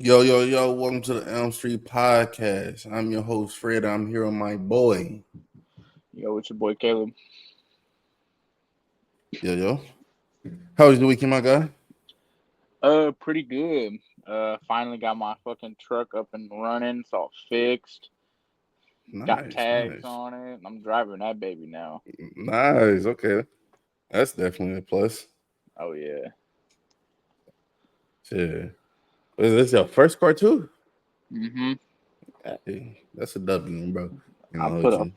Yo, yo, yo, welcome to the Elm Street Podcast. I'm your host, Fred. I'm here with my boy. Yo, it's your boy Caleb. Yo, yo. How was the weekend, my guy? Pretty good. Finally got my fucking truck up and running. It's all fixed. Got Nice, tags nice. on it. I'm driving that baby now. Nice. Okay. That's definitely a plus. Oh yeah. Shit. Is this your first car, too? Mhm. Hey, that's a W, bro. You I know put what a you.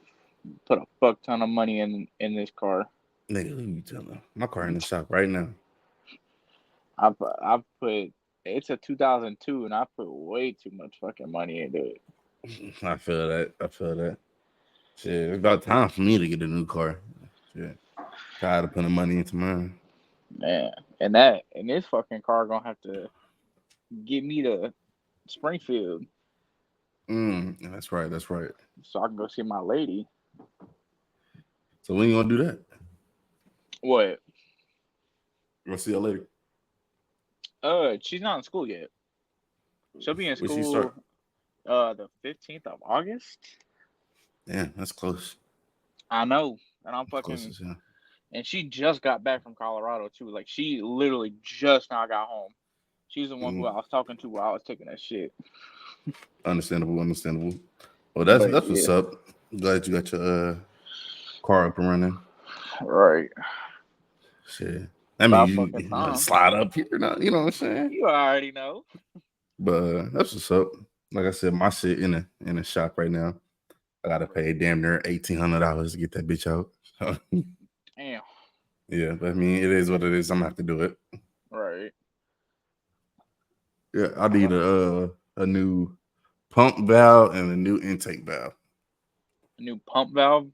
put a fuck ton of money in this car. Nigga, who you telling? My car in the shop right now. I put it's a 2002 and I put way too much fucking money into it. I feel that. I feel that. Shit, it's about time for me to get a new car. Shit. Tired of putting money into mine. Man, and this fucking car gonna have to get me to Springfield That's right. That's right. so I can go see my lady. So when you gonna do that? What? We'll see you later. She's not in school yet. She'll be in When she start? school the 15th of August. Yeah, that's close. I know. And I'm That's close fucking as hell. and she just got back from Colorado too. Like she literally just now got home. She's the one who I Mm, was talking to while I was taking that shit. understandable, understandable. Well, that's But that's what's yeah, up. Glad you got your car up and running. right. Shit. I mean, About you, fucking you know, time. slide up here now. You know what I'm saying? You already know. But that's what's up. Like I said, my shit in a shop right now. I gotta pay damn near $1,800 to get that bitch out. So, Damn. yeah, but I mean, it is what it is. I'm gonna have to do it. Right. Yeah, I need Well, a new pump valve and a new intake valve. a new pump valve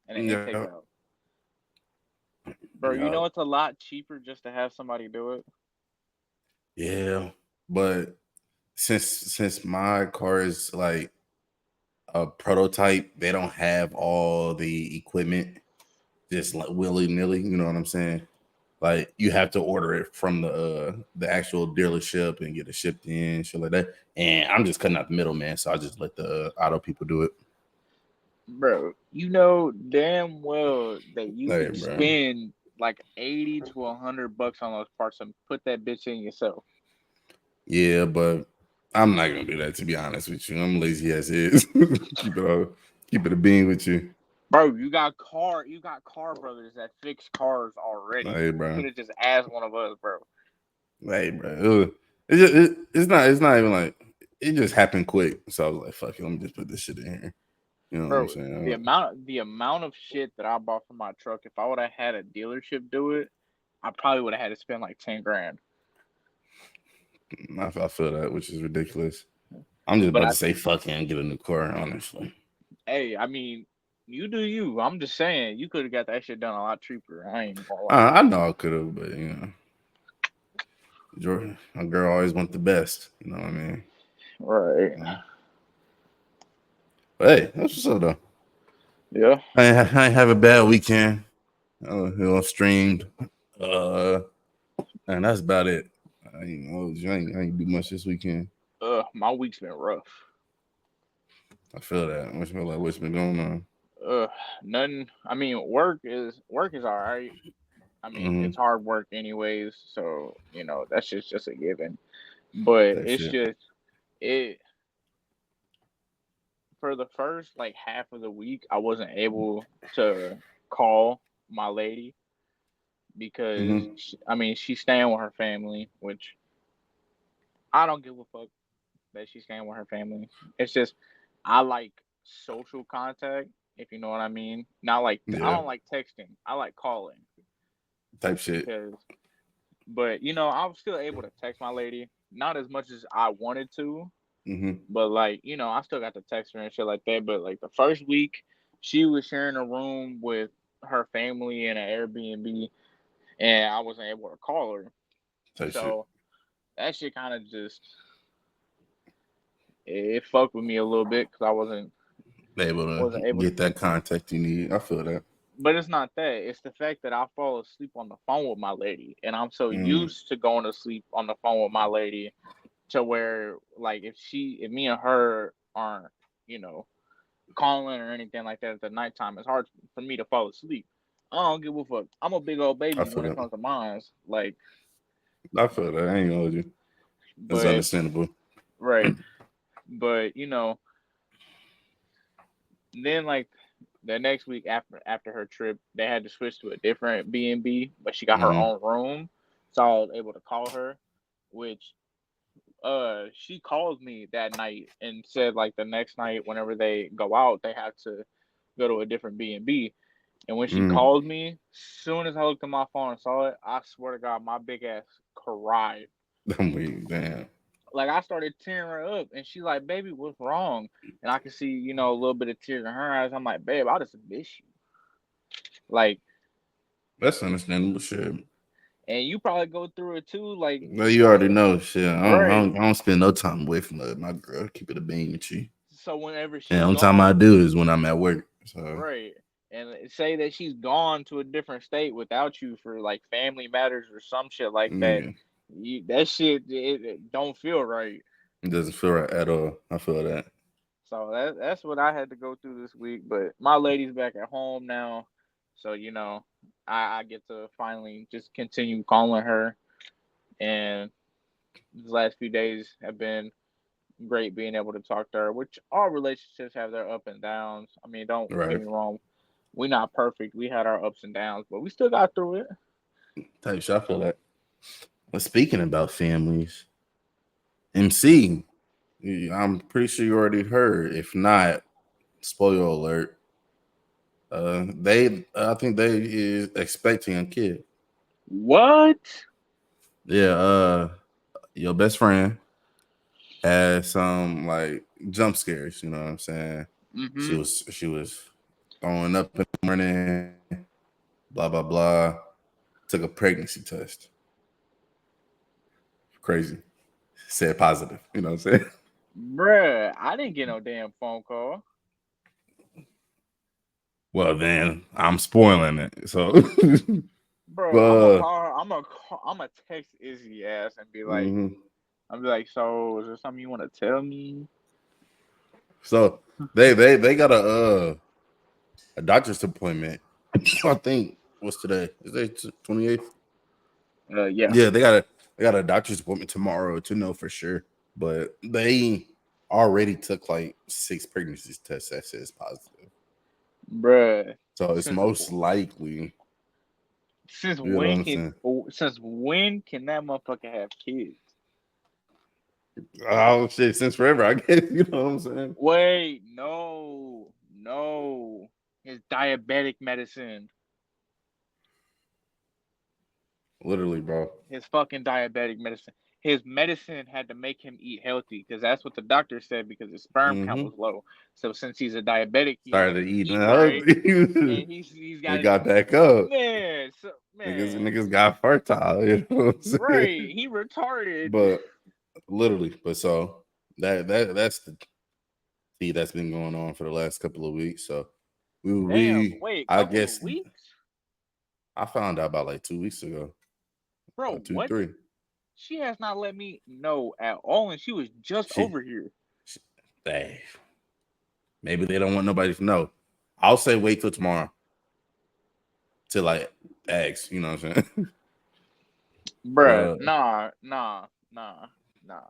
and an Yeah, intake valve. Bro, you yeah, know it's a lot cheaper just to have somebody do it. yeah. But since my car is like a prototype, they don't have all the equipment just like willy nilly. You know what I'm saying? Like you have to order it from the actual dealership and get it shipped in, shit like that. And I'm just cutting out the middleman, so I just let the auto people do it. Bro, you know damn well that you Hey, could bro. spend like 80 to 100 bucks on those parts and put that bitch in yourself. Yeah, but I'm not gonna do that to be honest with you. I'm lazy as is. Keep it a bean with you. Bro, you got car brothers that fix cars already. Hey, You bro. could have just asked one of us, bro. Hey, bro. It's not even like it just happened quick. So I was like, fuck it, let me just put this shit in here. You know what I'm Bro, the saying? amount of shit that I bought for my truck, if I would have had a dealership do it, I probably would have had to spend like 10 grand. I feel that, which is ridiculous. I'm just But about to I say fuck it and get a new car, honestly. hey, I mean, you do you. I'm just saying you could have got that shit done a lot cheaper. I ain't gonna lie. I know I could have, but Jordan, a girl always want the best. You know what I mean? Right. Yeah. But hey, that's what's up though. Yeah. I ain't have a bad weekend. Streamed. Uh, and that's about it. I ain't do much this weekend. My week's been rough. I feel that. What's been going on? Uh, Nothing. I mean, work is all right. I mean, Mm-hmm. it's hard work anyways, so that's just a given. But That it's shit. just it for the first like half of the week, I wasn't able to call my lady because Mm-hmm. I mean she's staying with her family, which I don't give a fuck that she's staying with her family. It's just I like social contact, if you know what I mean. Not like I Yeah. don't like texting. I like calling Type shit. because but I was still able to text my lady, not as much as I wanted to, Mm-hmm. but like, I still got to text her and shit like that. But like the first week, she was sharing a room with her family in an Airbnb, and I wasn't able to call her. Type shit. So that shit kind of just it fucked with me a little bit because I Able to wasn't able to get that text her. contact you need. I feel that. But it's not that. It's the fact that I fall asleep on the phone with my lady, and I'm so Mm. used to going to sleep on the phone with my lady to where like if me and her aren't, you know, calling or anything like that at the nighttime, it's hard for me to fall asleep. I don't give a fuck. I'm a big old I baby feel when it that. comes to mines. Like, I feel that. I ain't gonna hold you. It's but understandable. right. But then like the next week after her trip, they had to switch to a different B&B, but she got her Mm-hmm. own room, so I was able to call her, which she called me that night and said like the next night whenever they go out they have to go to a different B&B. And when she Mm. called me, soon as I looked at my phone and saw it, I swear to God, my big ass cried. I'm weak, damn. Like I started tearing her up, and she's like, "Baby, what's wrong?" And I could see, a little bit of tears in her eyes. I'm like, "Babe, I just miss you." Like, That's understandable shit. and you probably go through it too. Like, Well, you already know shit. right. I don't spend no time away from my girl. Keep it a bean with you. So whenever And the she's only time I gone, do is when I'm at work. So right, and say that she's gone to a different state without you for like family matters or some shit like that, yeah, that shit it don't feel right. it doesn't feel right at all. I feel that. So that's what I had to go through this week. But my lady's back at home now, so I get to finally just continue calling her. And these last few days have been great being able to talk to her. Which all relationships have their up and downs. I mean, don't get Right. me wrong, we're not perfect. We had our ups and downs, but we still got through it. Type shit. I feel that. But speaking about families, MC, I'm pretty sure you already heard. If not, spoiler alert. I think they is expecting a kid. What? Yeah. Your best friend had some like jump scares. You know what I'm saying? Mm-hmm. She was throwing up in the morning. Blah blah blah. Took a pregnancy test. Crazy. Said positive. You know what I'm saying? Bruh, I didn't get no damn phone call. Well, then I'm spoiling it. So, Bro, I'm gonna uh, call her. I'm gonna text Izzy ass and be like, mhm. so is there something you want to tell me? So they got a doctor's appointment. I think what's today? Is it 28th? Yeah. Yeah, they got a doctor's appointment tomorrow to know for sure. But they already took like 6 pregnancy tests that says positive. Bruh. So it's Since most likely, since you know what when I'm can saying? since when can that motherfucker have kids? Oh shit, since forever, I guess, you know what I'm saying? Wait, no, no. His diabetic medicine. Literally, bro. His fucking diabetic medicine. His medicine had to make him eat healthy because that's what the doctor said because his sperm count Mm-hmm. was low. So since he's a diabetic, he Started had to eating eat out. right, and he's got They his got back up. man. So man, Niggas got fertile, you know what I'm saying? right? He retarded. But literally, but so that's the tea that's been going on for the last couple of weeks. So Damn. we Wait, I couple of guess weeks, I found out about like 2 weeks ago. bro. Or two, What? three. She has not let me know at all, and she was just She, over here. she they, maybe they don't want nobody to know. I'll say wait till tomorrow to like ask, you know what I'm saying? Bruh, but nah.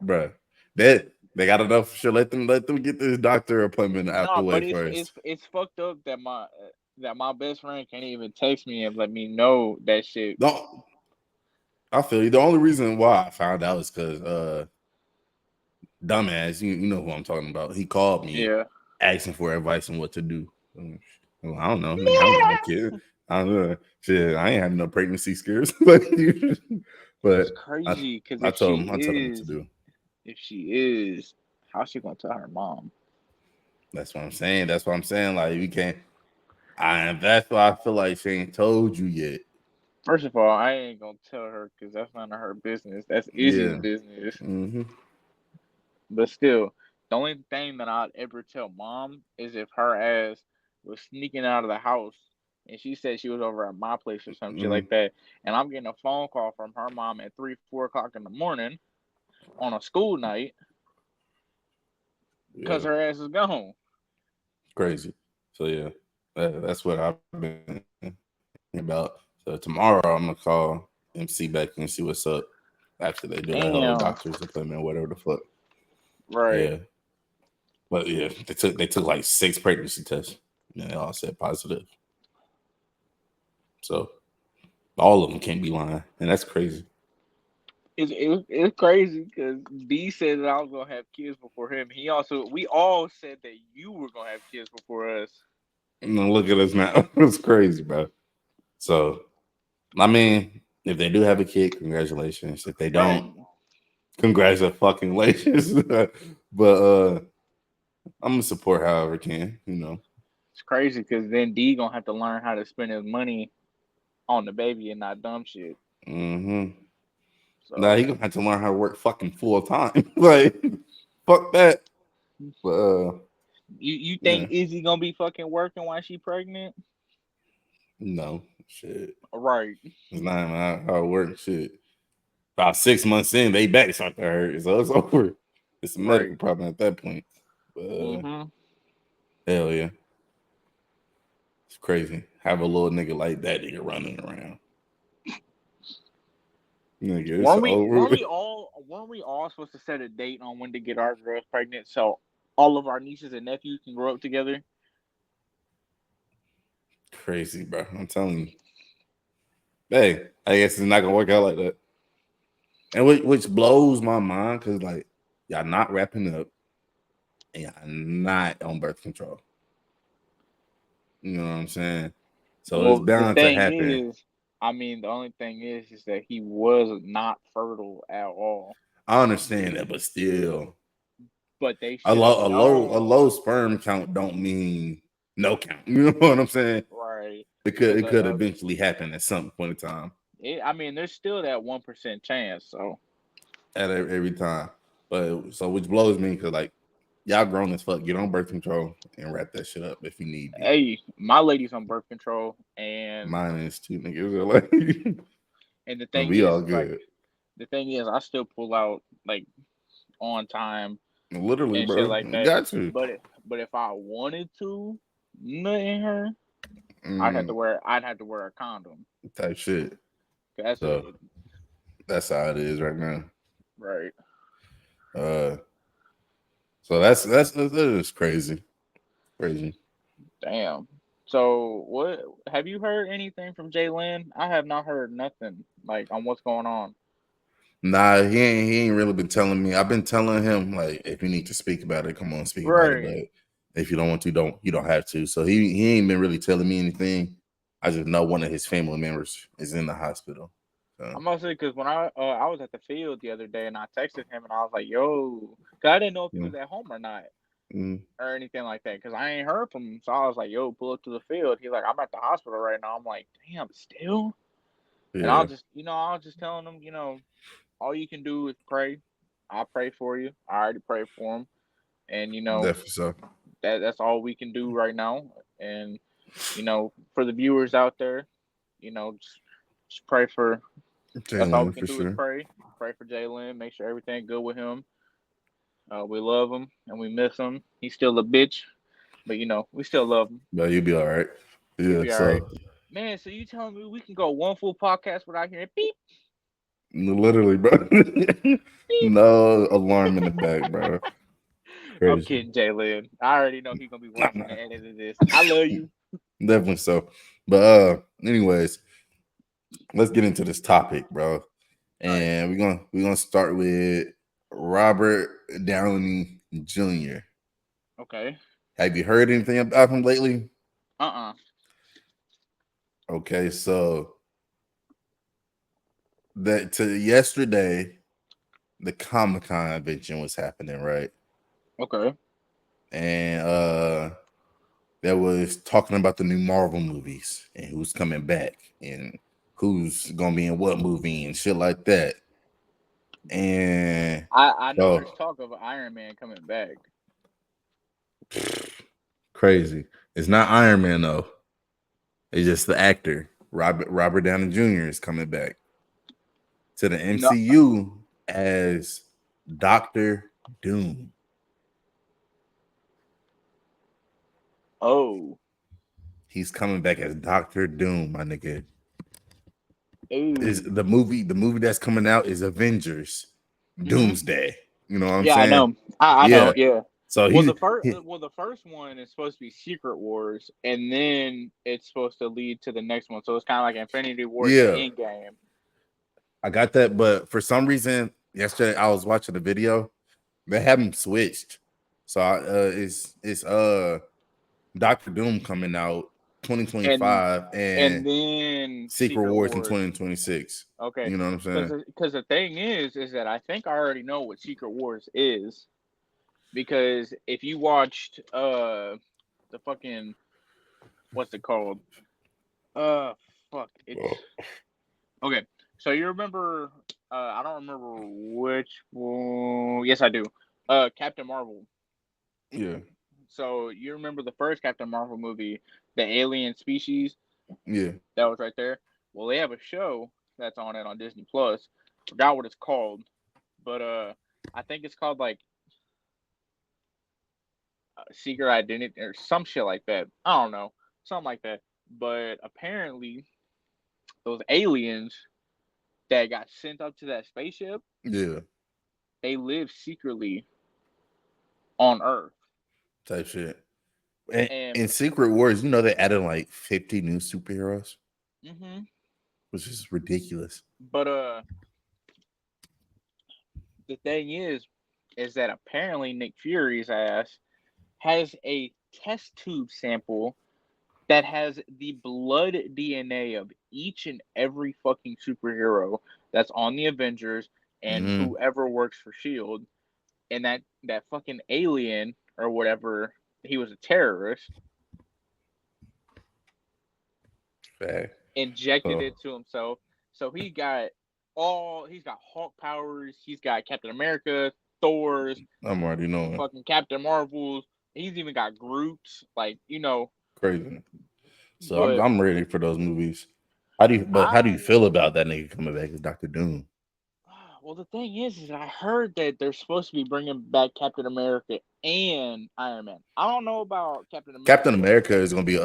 bruh, they got enough shit. Let them get this doctor appointment out the Nah, way but it's first. it's fucked up that my best friend can't even text me and let me know that shit. No, I feel you. The only reason why I found out is because dumbass, you know who I'm talking about. He called me Yeah. asking for advice on what to do. Well, I don't know. Nigga, I don't got no kid. I don't know. Shit, I ain't having no pregnancy scares. It's but crazy because I told him what to do. if she is, how's she gonna tell her mom? That's what I'm saying. That's what I'm saying. Like we can't. And that's why I feel like she ain't told you yet. First of all, I ain't gonna tell her because that's none of her business. That's Izzy's Yeah. business. Mm-hmm. But still, the only thing that I'd ever tell mom is if her ass was sneaking out of the house and she said she was over at my place or some shit Mm-hmm. like that, and I'm getting a phone call from her mom at 3, 4 o'clock in the morning. on a school night because Yeah, her ass is gone. crazy. So yeah, that's what I've been thinking about. So tomorrow I'm gonna call MC back and see what's up after they do that whole Damn. doctor's appointment, whatever the fuck. Right. Yeah, but yeah, they took like 6 pregnancy tests and they all said positive. So all of them can't be lying, and that's crazy. It's crazy because B said that I was gonna have kids before him. We all said that you were gonna have kids before us. And look at us now. It's crazy, bro. So I mean, if they do have a kid, congratulations. If they don't, Right. congratulations. But I'm gonna support however I can. It's crazy because then D gonna have to learn how to spend his money on the baby and not dumb shit. Mm-hmm. Now So he gonna have to learn how to work fucking full time. Like, fuck that. But you yeah, think Izzy gonna be fucking working while she pregnant? no shit. Right. It's not even how it works. Shit. About 6 months in, they back start to hurt, so it's over. It's a medical Right. problem at that point. But Mm-hmm. hell yeah, it's crazy. Have a little nigga like that nigga running around. Nigga, it's over. Weren't we all supposed to set a date on when to get our girls pregnant so all of our nieces and nephews can grow up together? Crazy, bro. I'm telling you. Hey, I guess it's not gonna work out like that. And which blows my mind because like y'all not wrapping up and y'all not on birth control. You know what I'm saying? So it's Well, the bound to thing happen. is, I mean, the only thing is that he was not fertile at all. I understand that, but still, But they a should have low a low a known, low sperm count don't mean no count. You know what I'm saying? right? It could Because it could eventually happen at some point in time I mean, there's still that 1% chance. So, at every time. But so which blows me because like y'all grown as fuck. Get on birth control and wrap that shit up if you need be. hey, my lady's on birth control, and Mine is too, niggas. Like, the and thing we is, all is like good. the thing is, I still pull out like on time Literally, and shit bro. like You that. got to. But if I wanted to nut in her, Mm, I'd have to wear a condom. type shit. That's So it, that's how it is right now. right? Uh, so that is crazy, crazy. Damn. So what have you heard anything from Jalen? I have not heard nothing like on what's going on. Nah, he ain't really been telling me. I've been telling him like, if you need to speak about it, come on, speak about it. Right. But if you don't want to, you don't have to. So he ain't been really telling me anything. I just know one of his family members is in the hospital. So I'm gonna say because when I was at the field the other day and I texted him and I was like, "Yo," 'cause I didn't know if he yeah. was at home or not Mm, or anything like that because I ain't heard from him. So I was like, "Yo, pull up to the field." He's like, "I'm at the hospital right now." I'm like, "Damn, still?" And yeah, I was just telling him, all you can do is pray. I pray for you. I already prayed for him, and definitely so. that's all we can do right now. And for the viewers out there, just pray for. That's all we Jalen can for do is sure. pray. Pray for Jalen. Make sure everything good with him. We love him and we miss him. He's still a bitch, but we still love him. But you'll be all right. He'll Yeah. be all right. So Man, so you telling me we can go one full podcast without hearing beep literally, bro. beep? No alarm in the back, bro. I'm Crazy. kidding, Jalen. I already know he's gonna be Nah, watching nah. the edit of this. I love you. Definitely so. But anyways, let's get into this topic, bro. All right. And we're gonna start with Robert Downey Jr. Okay. Have you heard anything about him lately? Uh-uh. Okay, so that to yesterday, the Comic Con convention was happening, right? Okay. And that was talking about the new Marvel movies and who's coming back and who's gonna be in what movie and shit like that. And I know there's so talk of Iron Man coming back. crazy. It's not Iron Man though. It's just the actor Robert Downey Jr. is coming back to the No, MCU as Doctor Doom. Oh. He's coming back as Doctor Doom, my nigga. Is Ooh. the movie that's coming out is Avengers Doomsday. You know what I'm Yeah, I saying? know. I Yeah. know. Yeah. So Well, he, the first one is supposed to be Secret Wars, and then it's supposed to lead to the next one. So it's kind of like Infinity Wars and yeah, Endgame. I got that, but for some reason yesterday I was watching the video. They haven't switched. So it's Doctor Doom coming out And 2025 and and then Secret Secret Wars in Wars. 2026. Okay, You know what I'm saying? because the thing is that I think I already know what Secret Wars is, because if you watched the fucking, what's it called? Uh fuck, it's okay. So you remember, I don't remember which one. Yes, I do. Captain Marvel. Yeah. So you remember the first Captain Marvel movie, the alien species Yeah. that was right there? Well, they have a show that's on it on Disney Plus. Forgot what it's called, but I think it's called like Secret Identity or some shit like that. I don't know, something like that. But apparently, those aliens that got sent up to that spaceship, Yeah. they live secretly on Earth. Type shit. And And in Secret Wars, you know they added like 50 new superheroes, hmm which is ridiculous. but the thing is that apparently Nick Fury's ass has a test tube sample that has the blood DNA of each and every fucking superhero that's on the Avengers and Mm-hmm. whoever works for Shield, and that fucking alien or whatever, he was a terrorist, Fact. injected So it to himself. So he's got Hulk powers, he's got Captain America, Thor's, I'm already knowing. fucking Captain Marvel's, he's even got Groot's, like, Crazy. So I'm but I'm ready for those movies. How do you I feel about that nigga coming back as Doctor Doom? well, the thing is I heard that they're supposed to be bringing back Captain America and Iron Man. I don't know about Captain Captain America. America is gonna be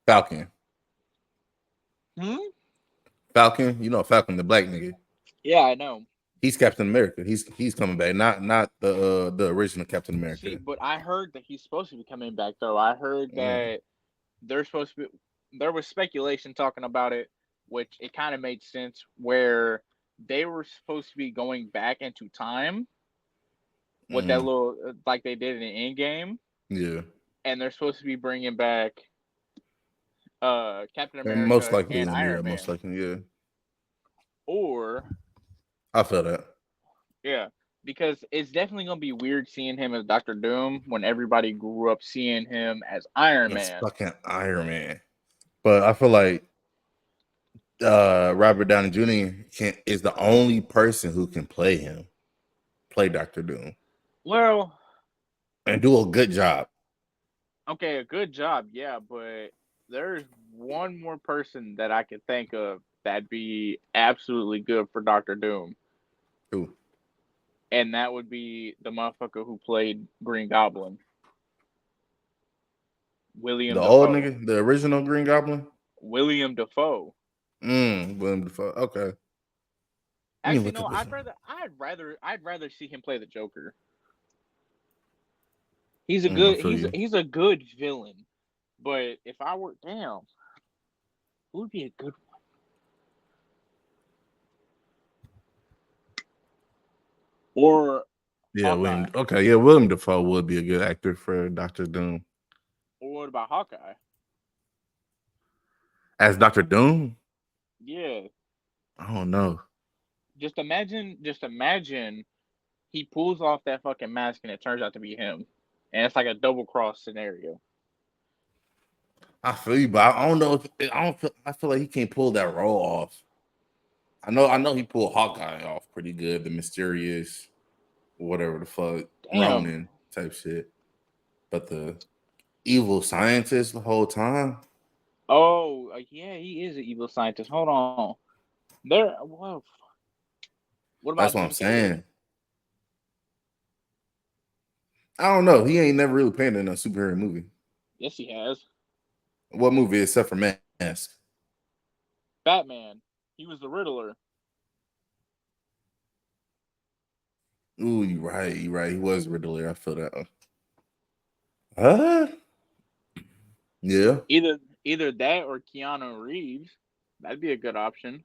Falcon. Hmm? Falcon, you know Falcon, the black nigga. Yeah, I know. He's Captain America. He's coming back. Not the original Captain See, America. but I heard that he's supposed to be coming back though. I heard Mm, that they're supposed to be. There was speculation talking about it, which it kind of made sense, where they were supposed to be going back into time with that mm, little, like they did in Endgame, yeah. and they're supposed to be bringing back Captain And most America likely and gonna be Iron that. Most Man, likely, yeah. or I feel that. yeah, because it's definitely gonna be weird seeing him as Doctor Doom when everybody grew up seeing him as Iron It's Man. fucking Iron Man. But I feel like Robert Downey Jr. is the only person who can play Doctor Doom, Well, and do a good job. okay, a good job, yeah, but there's one more person that I could think of that'd be absolutely good for Doctor Doom, Who? and that would be the motherfucker who played Green Goblin, The William old Dafoe. nigga, the original Green Goblin? William Dafoe. William Dafoe. Okay. Let me Actually, look no, up his I'd rather see him play the Joker. He's a I good feel you. he's a good villain, but if I were damn, who would be a good one? Or Yeah, Hawkeye. William. Okay, yeah, William Dafoe would be a good actor for Doctor Doom. Or what about Hawkeye? As Doctor Doom? Yeah, I don't know. just imagine he pulls off that fucking mask and it turns out to be him, and it's like a double cross scenario. I feel you, but I don't know if I don't feel. I feel like he can't pull that role off. I know he pulled Hawkeye off pretty good, the mysterious, whatever the fuck, Damn. Ronin type shit. But the evil scientist the whole time, Oh, yeah, he is an evil scientist. Hold on. There. Whoa. What that's about what I'm Jim Carrey? saying. I don't know. He ain't never really played in a superhero movie. Yes, he has. What movie except for Mask? Batman. He was the Riddler. Ooh, you right. You right. He was Riddler. I feel that. Uh, yeah. Either that or Keanu Reeves. That'd be a good option.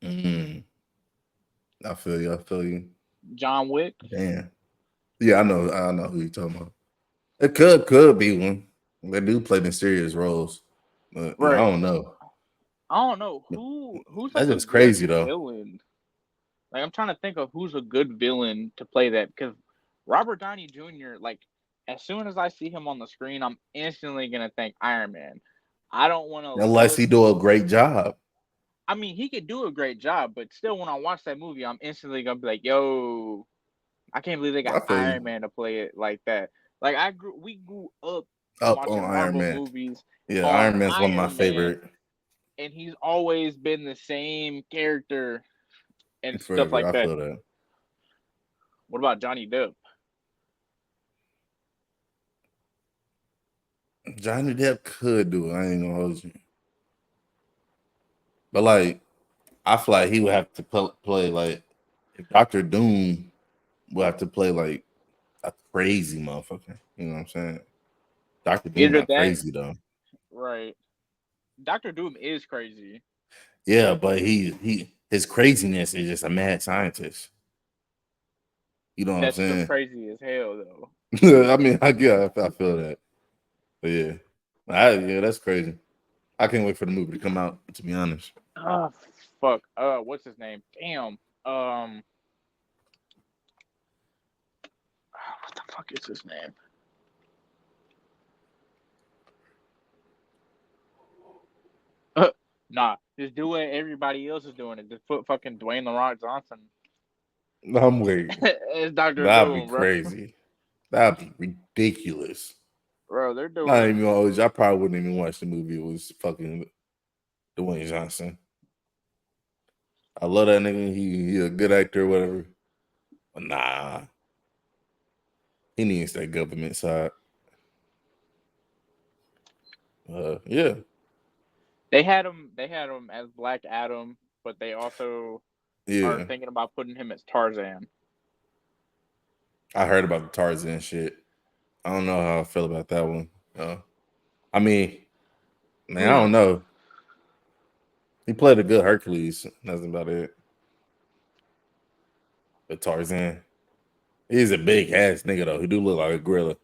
Mm, I feel you. I feel you. John Wick. Damn. Yeah, I know. I know who you talking about. It could be one. They do play mysterious roles, but yeah, I Right. don't know. I don't know who's That's like a just good crazy though. villain. Like I'm trying to think of who's a good villain to play that because Robert Downey Jr. Like as soon as I see him on the screen, I'm instantly gonna think Iron Man. I don't want to Unless look. he do a great job. I mean, he could do a great job, but still, when I watch that movie, I'm instantly gonna be like, "Yo, I can't believe they got I feel you. Iron Man to play it like that." Like we grew up Up on watching Iron Marvel Man. movies Yeah, on Iron Man's one of my Iron Man, favorite and he's always been the same character and stuff forever. like I that. feel that. What about Johnny Depp? Johnny Depp could do it. I ain't gonna hold you. But like, I feel like he would have to play like if Doctor Doom would have to play like a crazy motherfucker. You know what I'm saying? Doctor Doom Either not that, crazy though. right? Doctor Doom is crazy. Yeah, but he his craziness is just a mad scientist. You know what I'm That's still saying? crazy as hell, though. I mean, I feel that. But yeah, yeah, that's crazy. I can't wait for the movie to come out. To be honest, Oh fuck. What's his name? Damn. What the fuck is his name? Nah, just do what everybody else is doing. It just put fucking Dwayne the Rock Johnson I'm waiting. as Doctor That'd be Doom, bro. crazy. That'd be ridiculous. Bro, they're Not doing. even always. I probably wouldn't even watch the movie. It was fucking Dwayne Johnson. I love that nigga. He a good actor, or whatever. But nah, he needs that government side. Yeah, They had him. They had him as Black Adam, but they also are yeah. thinking about putting him as Tarzan. I heard about the Tarzan shit. I don't know how I feel about that one. I mean, man, I don't know. He played a good Hercules. That's about it. But Tarzan, he's a big ass nigga though. He do look like a gorilla.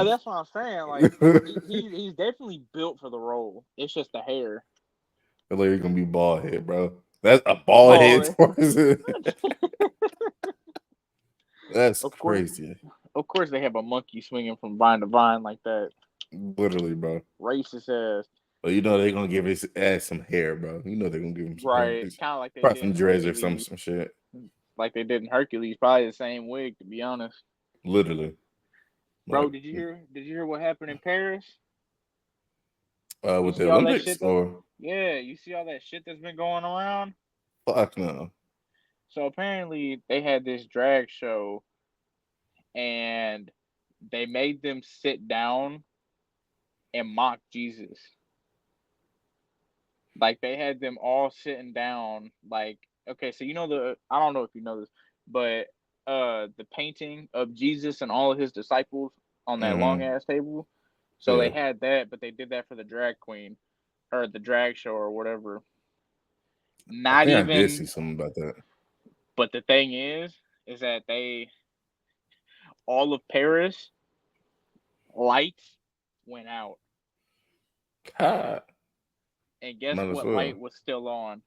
That's what I'm saying. Like he's definitely built for the role. It's just the hair. Like he's gonna be bald head, bro. That's a bald head Ball. Tarzan. That's Of course, crazy. of course, they have a monkey swinging from vine to vine like that. Literally, bro. Racist ass. But you know they're gonna give his ass some hair, bro. You know they're gonna give him some hair. Right, kind of like they Probably did some in dreads or Hercules. some shit. Like they did in Hercules. Probably the same wig, to be honest. Literally. Bro, But did you hear? Did you hear what happened in Paris? You with the see all that Olympics shit that? or Yeah, you see all that shit that's been going around. fuck no. So apparently they had this drag show, and they made them sit down and mock Jesus. Like they had them all sitting down. Like okay, so you know I don't know if you know this, but the painting of Jesus and all of his disciples on that long Mm-hmm. ass table. So they Yeah. had that, but they did that for the drag queen or the drag show or whatever. I Not think I did even. see something about that. But the thing is that they all of Paris lights went out, God. and guess Might as what well. light was still on?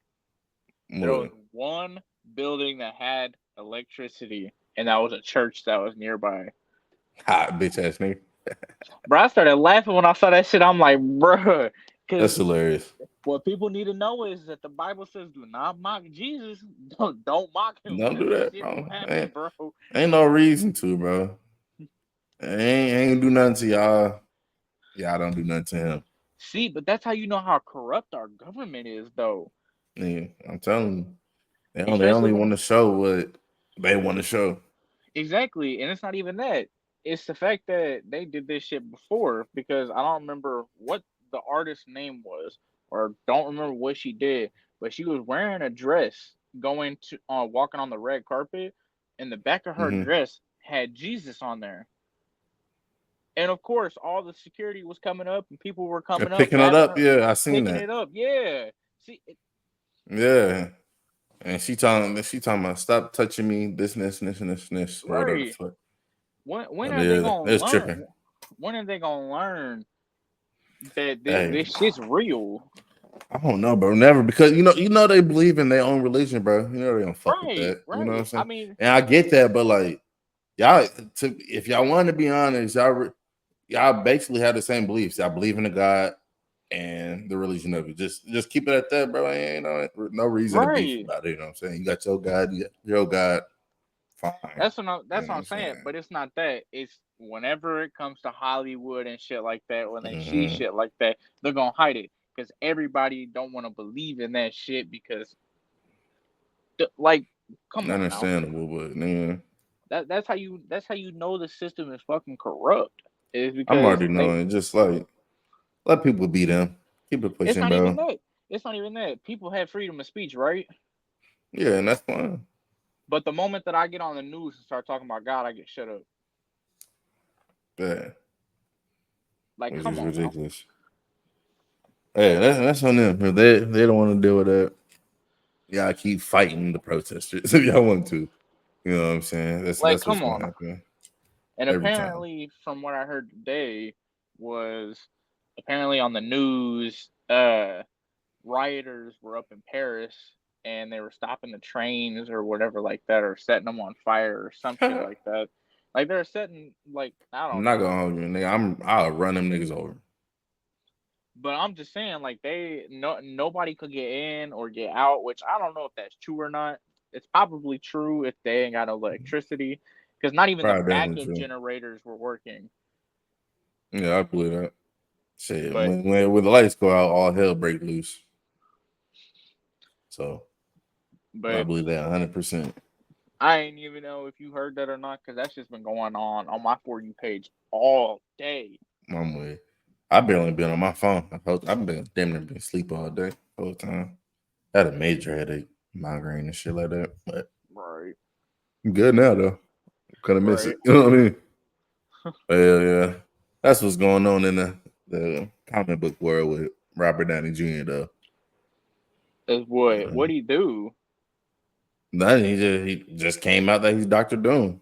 There was What? one building that had electricity, and that was a church that was nearby. Hot bitch ass nigga. Bro, I started laughing when I saw that shit. I'm like, bro, because That's hilarious. what people need to know is that the Bible says, "Do not mock Jesus. Don't mock him, Don't because do that, shit will bro. happen, bro." Ain't no reason to, bro. Ain't do nothing to y'all. Y'all don't do nothing to him. See, but that's how you know how corrupt our government is, though. Yeah, I'm telling you. They only Especially want when, to show what they want to show. exactly, and it's not even that. It's the fact that they did this shit before because I don't remember what the artist's name was or don't remember what she did, but she was wearing a dress going to walking on the red carpet, and the back of her Mm-hmm. dress had Jesus on there. And of course, all the security was coming up, and people were And coming up, picking it grabbing up, her, yeah, I seen picking that. it up. Yeah, see, Yeah. And she talking about stop touching me, this, or whatever the right. fuck. When are they Yeah, gonna they was learn? tripping. When are they gonna learn that Hey, this shit's real? I don't know, bro. Never, because you know they believe in their own religion, bro. You know they don't fuck with Right, that. You know what I'm right. I saying? mean, And I get that, but like y'all, if y'all want to be honest, y'all basically have the same beliefs. Y'all believe in the God and the religion of it. Just keep it at that, bro. Ain't no reason to beef right. about it. You know what I'm saying? You got your God, you got your God. Fine. You That's know what what I'm I'm saying. saying? But it's not that. It's whenever it comes to Hollywood and shit like that, when they see Mm-hmm. shit like that, they're gonna hide it because everybody don't want to believe in that shit because, like, come on now. Understandable, but man, That's how you know the system is fucking corrupt. Is I'm because already they. knowing. Just like let people be them. Keep it It's pushing, not even bro. that. It's not even that. People have freedom of speech, right? Yeah, and that's fine. But the moment that I get on the news and start talking about God, I get shut up. Yeah, Like, which come is on now. ridiculous. Hey, that's on them. If they don't want to deal with that, y'all keep fighting the protesters if y'all want to. You know what I'm saying? Like, That's what's come gonna on. happen And every time. apparently, from what I heard today, was apparently on the news, rioters were up in Paris and they were stopping the trains or whatever like that, or setting them on fire or some shit I'm like that. Like they're setting, like, I don't not know. gonna hold you, nigga. I'll run them niggas over. But I'm just saying, like, nobody could get in or get out, which I don't know if that's true or not. It's probably true if they ain't got electricity, because not even the Probably definitely backup true. generators were working. Yeah, I believe that. Shit, But when the lights go out, all hell break loose. So I but believe that 100%. I ain't even know if you heard that or not, because that's just been going on my For You page all day. I'm with. I barely been on my phone. I've been damn near been asleep all day, the whole time. I had a major headache, migraine and shit like that. But Right, I'm good now though. Couldn't miss right. it. You know what I mean? But yeah. That's what's going on in the comic book world with Robert Downey Jr. though. Is what? Uh, What do you do? Then he just came out that he's Doctor Doom.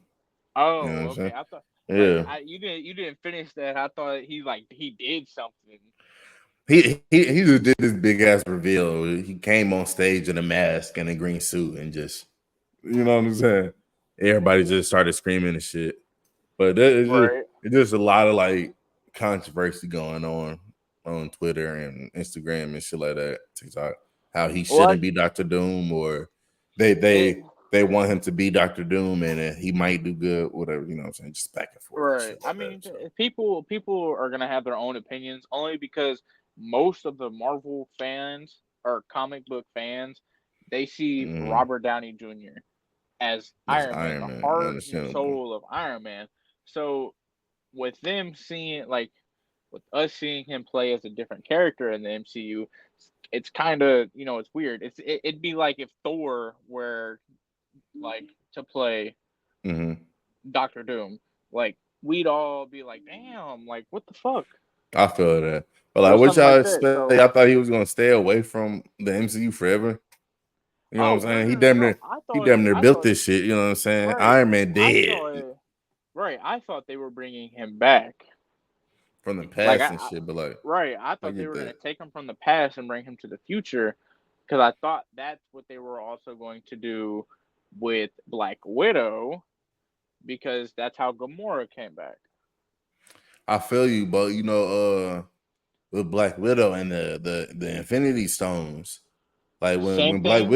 You know what Oh, I'm okay. saying? I thought like Yeah. you didn't finish that. I thought he did something. He just did this big ass reveal. He came on stage in a mask and a green suit and just what I'm saying. Everybody just started screaming and shit. But Right. it's just a lot of like controversy going on Twitter and Instagram and shit like that. TikTok, how he Well, shouldn't be Doctor Doom, or they it, they they want him to be Doctor Doom and he might do good, whatever. You know what I'm saying? Just back and forth and right. shit I like that. mean, So people are gonna have their own opinions only because most of the Marvel fans or comic book fans, they see Robert Downey Jr. as that's Iron Man, Iron the Man, heart and understandable. soul of Iron Man. So with them seeing like with us seeing him play as a different character in the MCU, it's kind of it's weird. It'd be like if Thor were like to play Hmm. Doctor Doom, like we'd all be like, damn, like what the fuck I feel that. But or like, what something like y'all that. expect? So I thought he was gonna stay away from the MCU forever. You know what I'm oh no saying? no He no no damn no, near he damn near I built thought this shit. You know what I'm saying? right Iron Man I dead thought right I thought they were bringing him back. from the Like past and shit. But like, right, I I thought they get were gonna that. take him from the past and bring him to the future, because I thought that's what they were also going to do with Black Widow, because that's how Gamora came back. I feel you, but with Black Widow and the Infinity Stones, like Same thing,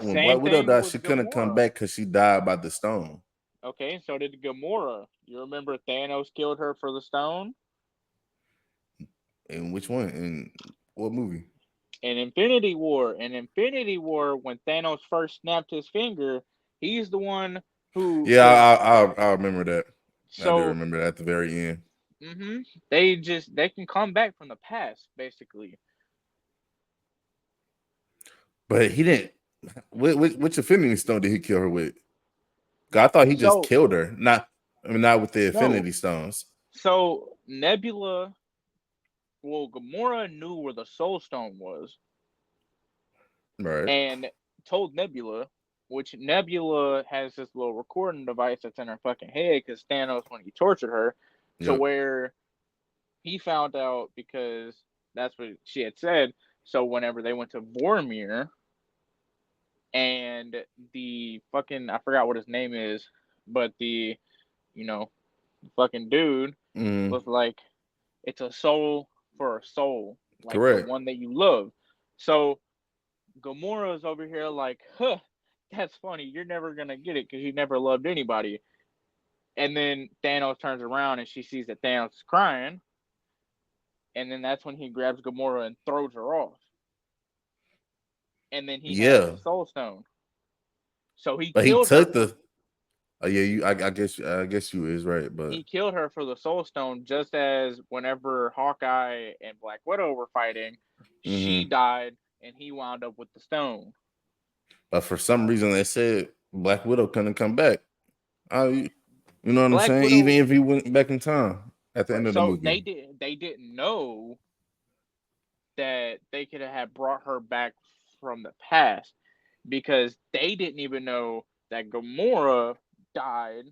When Black same Widow thing died, with she couldn't come Gamora. back because she died by the stone. Okay, so did Gamora. You remember Thanos killed her for the stone And which one? In what movie? in Infinity War. In Infinity War, when Thanos first snapped his finger, he's the one. who Yeah, was I remember that. I do so. remember that at the very end. They can come back from the past, basically. But he didn't. Which Infinity Stone did he kill her with? 'Cause I thought he just So killed her. Not with the no, Infinity Stones. so Nebula, well, Gamora knew where the Soul Stone was, Right. and told Nebula, which Nebula has this little recording device that's in her fucking head because Thanos, when he tortured her, to Yep. where he found out because that's what she had said. So whenever they went to Vormir and the fucking, I forgot what his name is, but you know, fucking dude Mm, was like, it's a soul for a soul, like the correct. one that you love. So Gamora's over here like, huh, that's funny. You're never gonna get it because you never loved anybody. And then Thanos turns around and she sees that Thanos is crying, and then that's when he grabs Gamora and throws her off. And then he has Yeah. the Soul Stone. So he But he killed her took for the. Oh yeah, I guess you is right, but he killed her for the Soul Stone, just as whenever Hawkeye and Black Widow were fighting, she mm-hmm. died and he wound up with the stone. But for some reason they said Black Widow couldn't come back. You know what I'm Black saying? Even Widow, if he went back in time at the end right? of the So movie. they didn't know that they could have brought her back from the past because they didn't even know that Gamora died.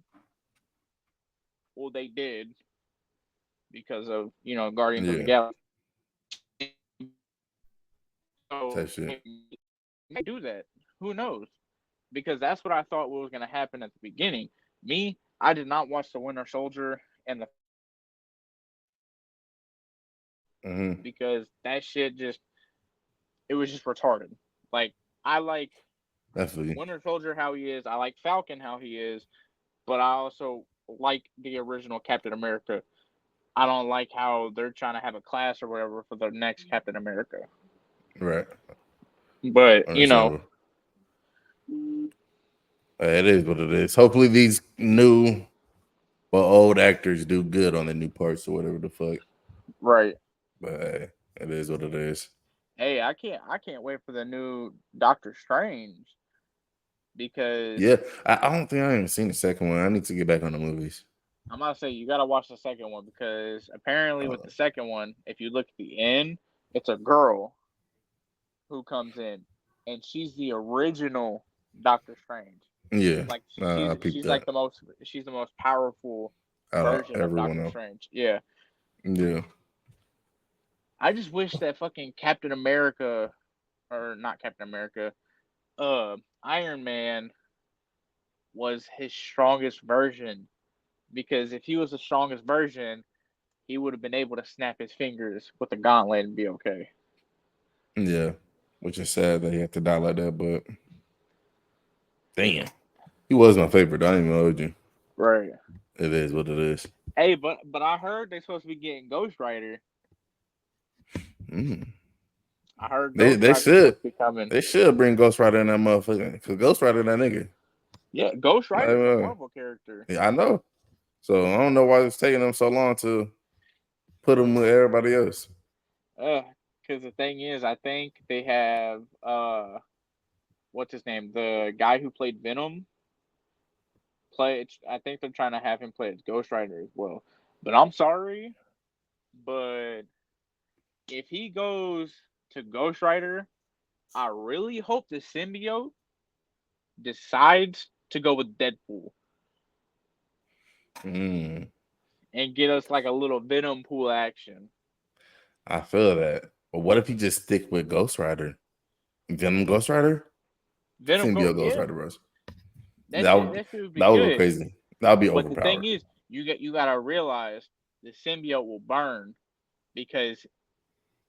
Well, they did because of Guardians of the Yeah, Galaxy. type So shit. they do that. Who knows? Because that's what I thought was going to happen at the beginning. Me, I did not watch the Winter Soldier and the Mm-hmm. because that shit just it was just retarded. Like I like Definitely. Winter Soldier how he is. I like Falcon how he is, but I also like the original Captain America. I don't like how they're trying to have a class or whatever for the next Captain America. Right. But Understandable. It is what it is. Hopefully these new but old actors do good on the new parts or whatever the fuck. right. But hey, it is what it is. Hey, I can't wait for the new Doctor Strange because Yeah, I don't think I even seen the second one. I need to get back on the movies. I'm gonna say you gotta watch the second one because apparently with the second one, if you look at the end, it's a girl who comes in, and she's the original Doctor Strange. Yeah, Like I peeped she's like that. the most powerful Out of version of everyone Doctor else. Strange. Yeah, Yeah. I just wish that fucking Captain America or not Captain America, Iron Man was his strongest version because if he was the strongest version, he would have been able to snap his fingers with the gauntlet and be okay. Yeah. Which is sad that he had to die like that, but damn. He was my favorite. I ain't even hold you. Right. It is what it is. Hey, but I heard they're supposed to be getting Ghost Rider. Mm. I heard They Ghost they Rider's should supposed to be coming. they should bring Ghost Rider in that motherfucker. Cause Ghost Rider that nigga. Yeah, Ghost Rider's a Uh, Marvel character. yeah, I know. So I don't know why it's taking them so long to put him with everybody else. Uh, because the thing is, I think they have what's his name? The guy who played Venom play. I think they're trying to have him play as Ghost Rider as well. But I'm sorry, but if he goes to Ghost Rider, I really hope the symbiote decides to go with Deadpool Mm, and get us like a little Venom pool action. I feel that. But what if he just stick with Ghost Rider? Venom Ghost Rider? Venom go Symbiote Ghost yeah, Rider, bros. that That shit would that shit would be that would go good. crazy. That would be But the thing overpowered. is, you gotta realize the symbiote will burn because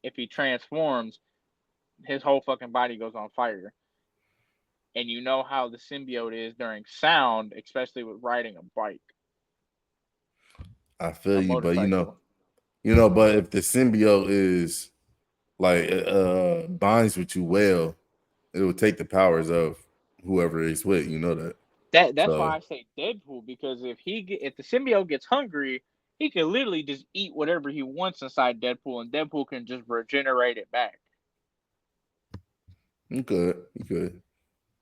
if he transforms, his whole fucking body goes on fire. And you know how the symbiote is during sound, especially with riding a bike, I feel a you, but motorcycle. but if the symbiote is like binds with you well, it will take the powers of whoever it's with. You know that. That's So why I say Deadpool, because if the symbiote gets hungry, he can literally just eat whatever he wants inside Deadpool, and Deadpool can just regenerate it back. you could.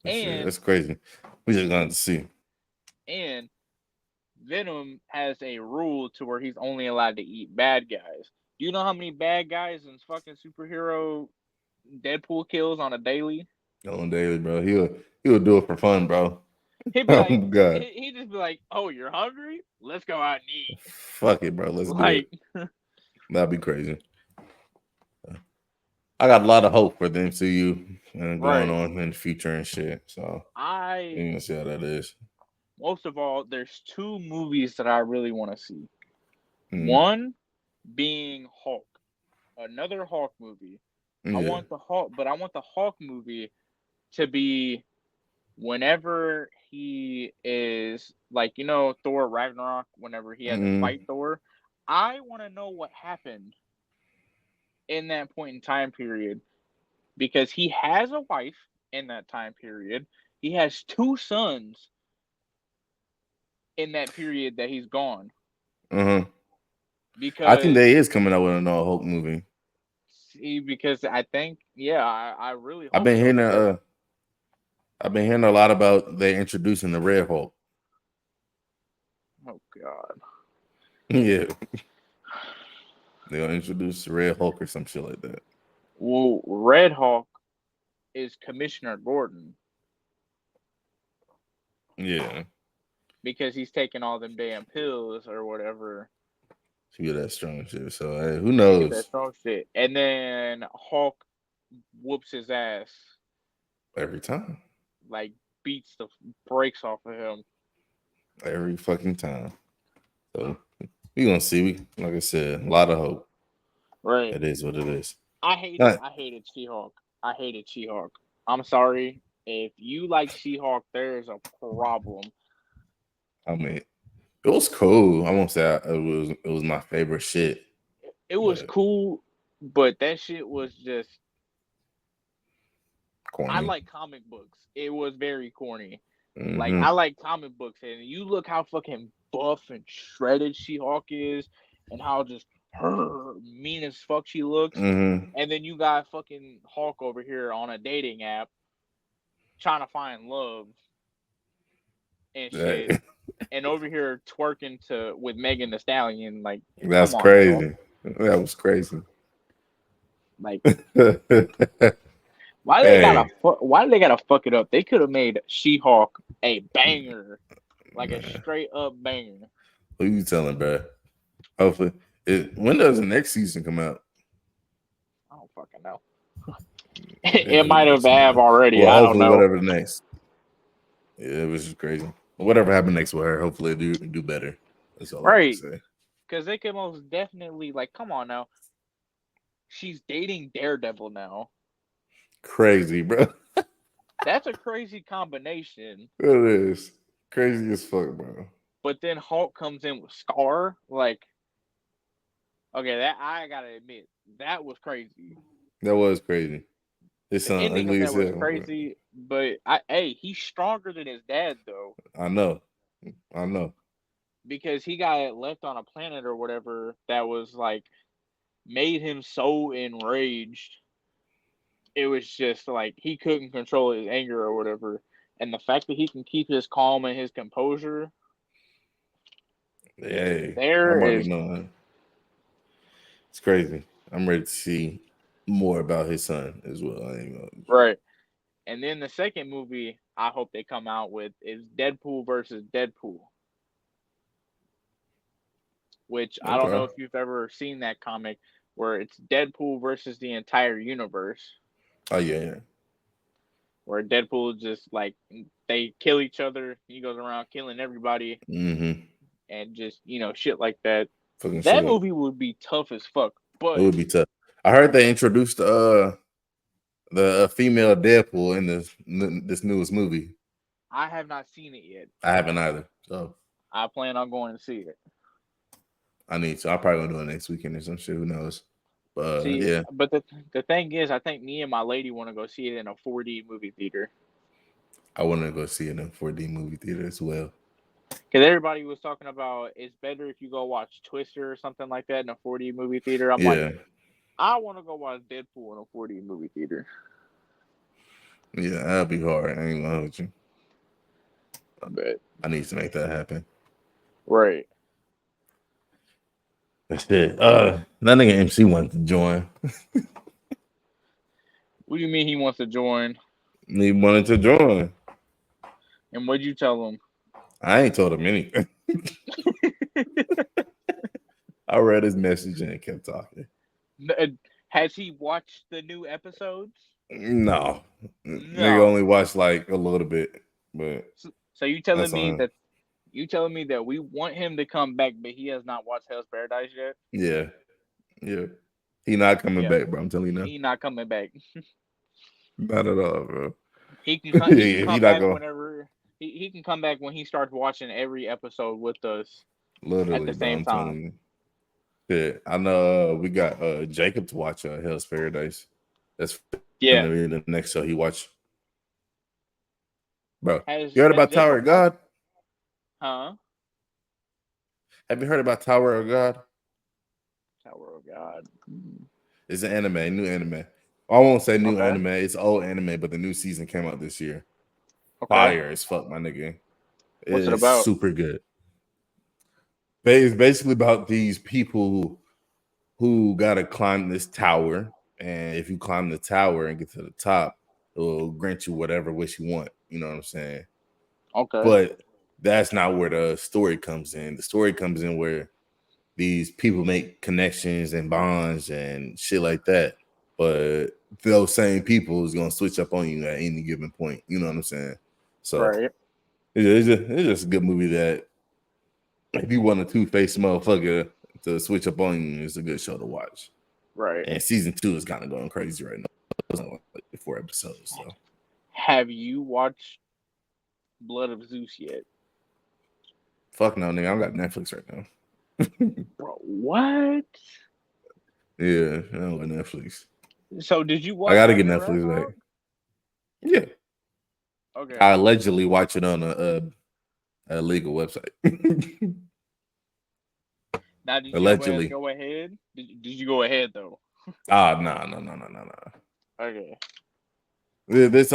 That shit, And that's crazy. We just going to see. and Venom has a rule to where he's only allowed to eat bad guys. Do you know how many bad guys and fucking superhero Deadpool kills on a daily? On daily, bro. He'll do it for fun, bro. He'd be Oh like, God. he'd just be like, "Oh, you're hungry? Let's go out and eat." Fuck it, bro. Let's do it. Like, That'd be crazy. I got a lot of hope for the MCU and going right. on in the future and shit. So I you can see how that is. Most of all, there's two movies that I really want to see. Mm. One being Hulk, another Hulk movie. Yeah. I want the Hulk movie to be whenever he is like, Thor Ragnarok, whenever he had to Mm. fight Thor. I want to know what happened in that point in time period, because he has a wife in that time period. He has two sons in that period that he's gone. Uh-huh. I think Because they is coming out with another Hulk movie. because I think, yeah, I really I've hope been so, hearing because I've been hearing a lot about they introducing the Red Hulk. oh god. Yeah. They'll introduce the Red Hulk or some shit like that. Well, Red Hulk is Commissioner Gordon Yeah. because he's taking all them damn pills or whatever. She get that strong shit. So hey, who He get that knows? strong shit. And then Hulk whoops his ass, Every time. like beats the brakes off of him. Every fucking time. So we gonna see. Like I said, a lot of hope. Right. It is what it is. I hated Not, I hated She-Hulk. I hated She-Hulk. I'm sorry. If you like She-Hulk, there is a problem. I mean, it was cool. I won't say it was my favorite shit, It was but cool, but that shit was just. I corny. like comic books. It was very corny. Like, Mm-hmm. I like comic books, and you look how fucking buff and shredded She-Hulk is, and how just her mean as fuck she looks. Mm-hmm. And then you got fucking Hulk over here on a dating app trying to find love and shit, That, and over here twerking to with Megan Thee Stallion. Like, that's come on now. crazy. That was crazy. Like, Hey, why do they gotta fuck it up? They could have made She-Hulk a banger, like a man, straight up banger. who you telling, bro? Hopefully, when does the next season come out? I don't fucking know. Yeah, It who might knows, have man. already. Well, I don't hopefully, know. whatever the next. Yeah, it was just crazy. Whatever happened next with her, hopefully, do better. That's all I gotta Right. say. Because they could most definitely, like, come on now. She's dating Daredevil now. Crazy, bro. That's a crazy combination. It is crazy as fuck, bro. But then Hulk comes in with Scar. Like, okay, that I gotta admit, that was crazy. That was crazy. His The son ending of ugly that as was hell. crazy. But hey, he's stronger than his dad though, I know. I know. because he got left on a planet or whatever that was like made him so enraged. It was just like he couldn't control his anger or whatever. And the fact that he can keep his calm and his composure, Hey, I'm there already is knowing. It's crazy. I'm ready to see more about his son as well. I ain't gonna. right. And then the second movie I hope they come out with is Deadpool versus Deadpool, which I don't know Okay. if you've ever seen that comic where it's Deadpool versus the entire universe, Oh yeah. where Deadpool just like they kill each other, he goes around killing everybody Mm-hmm. and just, shit like that. Fucking shit That up. movie would be tough as fuck. It But would be tough. I heard they introduced the female Deadpool in this newest movie. I have not seen it yet. I haven't either. So I plan on going to see it. I need to. I'll probably gonna do it next weekend or some shit. Who knows? But See, yeah. but the thing is, I think me and my lady want to go see it in a 4D movie theater. I want to go see it in a 4D movie theater as well. Because everybody was talking about it's better if you go watch Twister or something like that in a 4D movie theater. I'm like, Yeah, I want to go watch Deadpool in a 4D movie theater. yeah, that'll be hard. I ain't gonna hold you. But I need to make that happen. right. That's it. That nigga MC wanted to join. What do you mean he wants to join? He wanted to join. And what'd you tell him? I ain't told him anything. I read his message and kept talking. Has he watched the new episodes? No, nigga No. only watched like a little bit, but So you that's telling on me him. that we want him to come back, but he has not watched Hell's Paradise yet? Yeah, yeah. He not coming Yeah, back, bro. I'm telling you now. he not coming back. Not at all, bro. He can come. He can He come not back going. whenever. He can come back when he starts watching every episode with us at Literally, the bro. same I'm time. telling you. Yeah, I know. We got Jacob to watch Hell's Paradise. That's gonna Yeah. be the next show he watch. Bro, Has you heard Has about Tower Jacob of watched? God? Huh? Have you heard about Tower of God? Tower of God. It's an anime, new anime. I won't say new Okay. anime. It's old anime, but the new season came out this year. Okay. Fire as fuck, my nigga. It What's it is about? super good. It's basically about these people who gotta climb this tower, and if you climb the tower and get to the top, it will grant you whatever wish you want. You know what I'm saying? Okay. But that's not where the story comes in. The story comes in where these people make connections and bonds and shit like that. But those same people is gonna switch up on you at any given point. You know what I'm saying? So Right. it's just a good movie that if you want a two-faced motherfucker to switch up on you, it's a good show to watch. Right. And season 2 is kind of going crazy right now. It's only like 4 episodes, so Have you watched Blood of Zeus yet? fuck no, nigga. I got Netflix right now. Bro, what? Yeah, I don't got Netflix. So did you I watch gotta it get in Netflix Ragnarok? back. Yeah, Okay. I allegedly watch it on a legal website. Now, did your ass Allegedly. go ahead? Did you go ahead though? No. Okay. This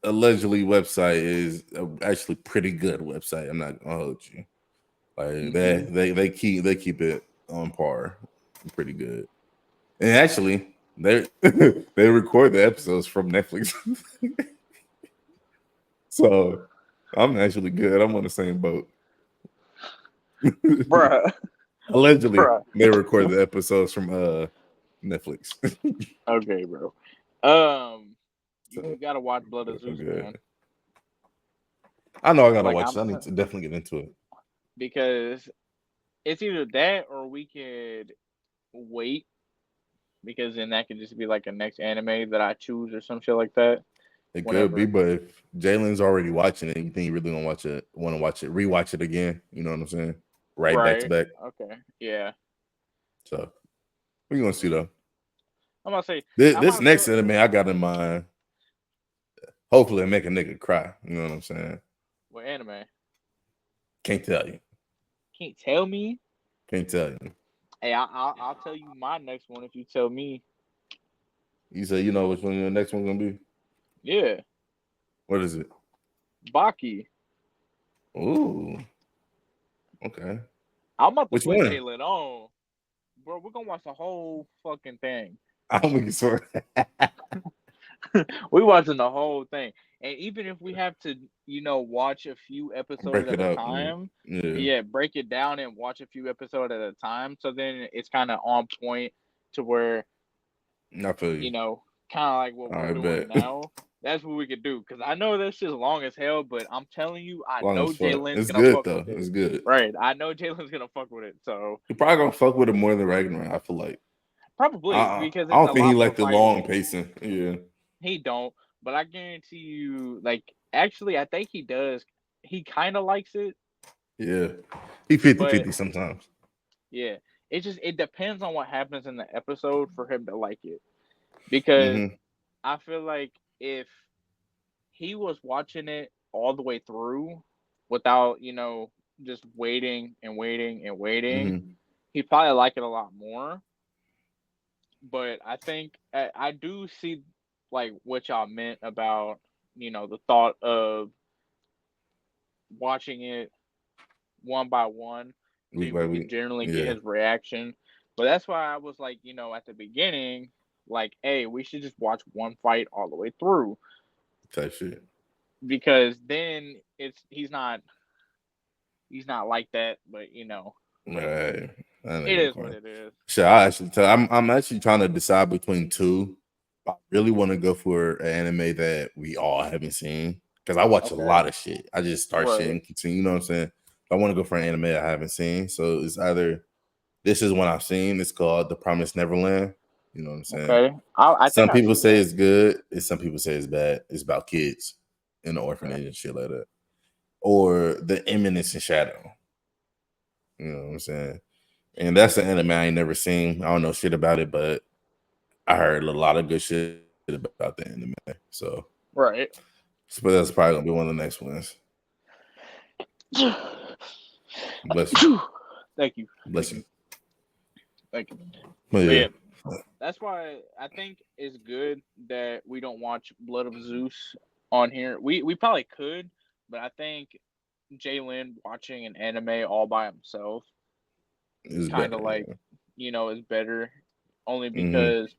allegedly website is actually pretty good website. I'm not gonna hold you. Like they keep it on par, pretty good. And actually, they they record the episodes from Netflix, so I'm actually good. I'm on the same boat. Bruh. Allegedly, Bruh. they record the episodes from Netflix. Okay, bro. Um, So you gotta watch Blood of I'm Zeus, man. good. I know I gotta Like watch I'm it. I need to definitely get into it. because it's either that or we could wait because then that could just be like a next anime that I choose or some shit like that. It could be, Whenever. but if Jalen's already watching it, you think you really gonna watch it? Want to watch it? Rewatch it again? You know what I'm saying? Right back to Right. back. Okay. Yeah. So we're gonna see though. I'm gonna say I This might as next well. anime I got in mind. Hopefully, it make a nigga cry. You know what I'm saying? What anime? Can't tell you. Can't tell me. Can't tell you. Hey, I'll tell you my next one if you tell me. You say you know which one your next one gonna be? Yeah. What is it? Baki. Ooh, okay. I'm about to Which put one? Jalen on. Bro, we're gonna watch the whole fucking thing. I'm looking for. We watching the whole thing. And even if we have to, watch a few episodes Break at it a up. time, Yeah, yeah, break it down and watch a few episodes at a time. So then it's kind of on point to where, I feel you. kind of like what All we're right, doing bet. now. That's what we could do. Because I know this shit's long as hell, but I'm telling you, I Long know as fuck. Jalen's It's gonna good fuck though. with it. It's good. Right. I know Jalen's gonna fuck with it. So He probably gonna fuck with it more than Ragnarok. I feel like. probably because I it's don't a think he lot more liked the long fighting. pacing. Yeah. He don't, but I guarantee you, like, actually, I think he does. He kind of likes it, Yeah. He 50 but 50 sometimes. yeah, it depends on what happens in the episode for him to like it. Because Mm-hmm. I feel like if he was watching it all the way through without, just waiting and waiting and waiting, Mm-hmm. he probably like it a lot more. But I think I do see like what y'all meant about, the thought of watching it one by one, so Week we by could week. generally get Yeah. his reaction. But that's why I was like, at the beginning, like, hey, we should just watch one fight all the way through, Type shit. because then he's not like that. But Right. I know it you're is what corny. it is. Shit, I actually tell. I'm actually trying to decide between two. I really want to go for an anime that we all haven't seen because I watch a Okay, lot of shit. I just start shit right. and continue. You know what I'm saying? I want to go for an anime I haven't seen. So it's either this is one I've seen. It's called The Promised Neverland. You know what I'm saying? Okay, I think Some I've people seen say that. it's good, and some people say it's bad. It's about kids in the Okay, orphanage and shit like that. Or The Eminence in Shadow. You know what I'm saying? And that's an anime I ain't never seen. I don't know shit about it, but I heard a lot of good shit about the anime. right. So that's probably gonna be one of the next ones. Bless you. Thank you, Bless thank you. you, thank you. But But yeah. yeah, that's why I think it's good that we don't watch Blood of Zeus on here. We probably could, but I think Jalen watching an anime all by himself It's kind better, of like, yeah. is better, only Mm-hmm. because,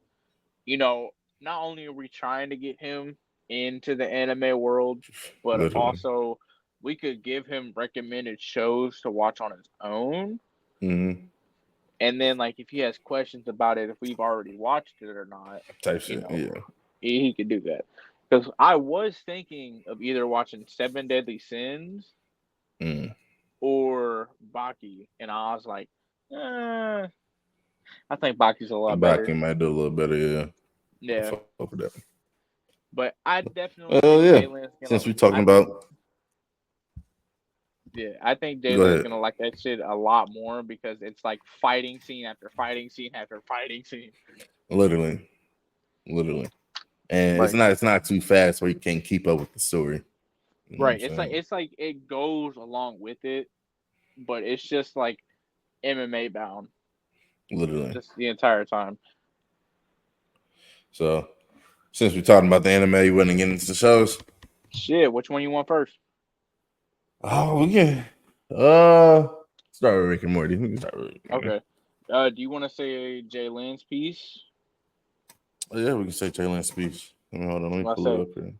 you know, not only are we trying to get him into the anime world, but Literally. also we could give him recommended shows to watch on his own. Mm-hmm. And then, like, if he has questions about it, if we've already watched it or not, Type you shit. know, Yeah. he could do that. Because I was thinking of either watching Seven Deadly Sins Mm. or Baki, and I was like, I think Baki's a lot better. Back might do a little better, yeah. I Yeah, fuck with that. but I definitely think Yeah. Jalen's gonna. Since we're talking I think, about, yeah, I think go Jalen's ahead. gonna like that shit a lot more because it's like fighting scene after fighting scene after fighting scene. Literally. Literally. And Like, it's not too fast where you can't keep up with the story. You know what I'm right? It's like saying? it goes along with it, but it's just like MMA bound Literally. just the entire time. So since we're talking about the anime, you wouldn't get into the shows. Shit, which one you want first? Oh, we can uh start with Rick and Morty. We can start with Rick and Morty. Okay. Do you want to say Jalen's piece? Oh, yeah, we can say Jalen speech. Hold on, let me I pull it say up here.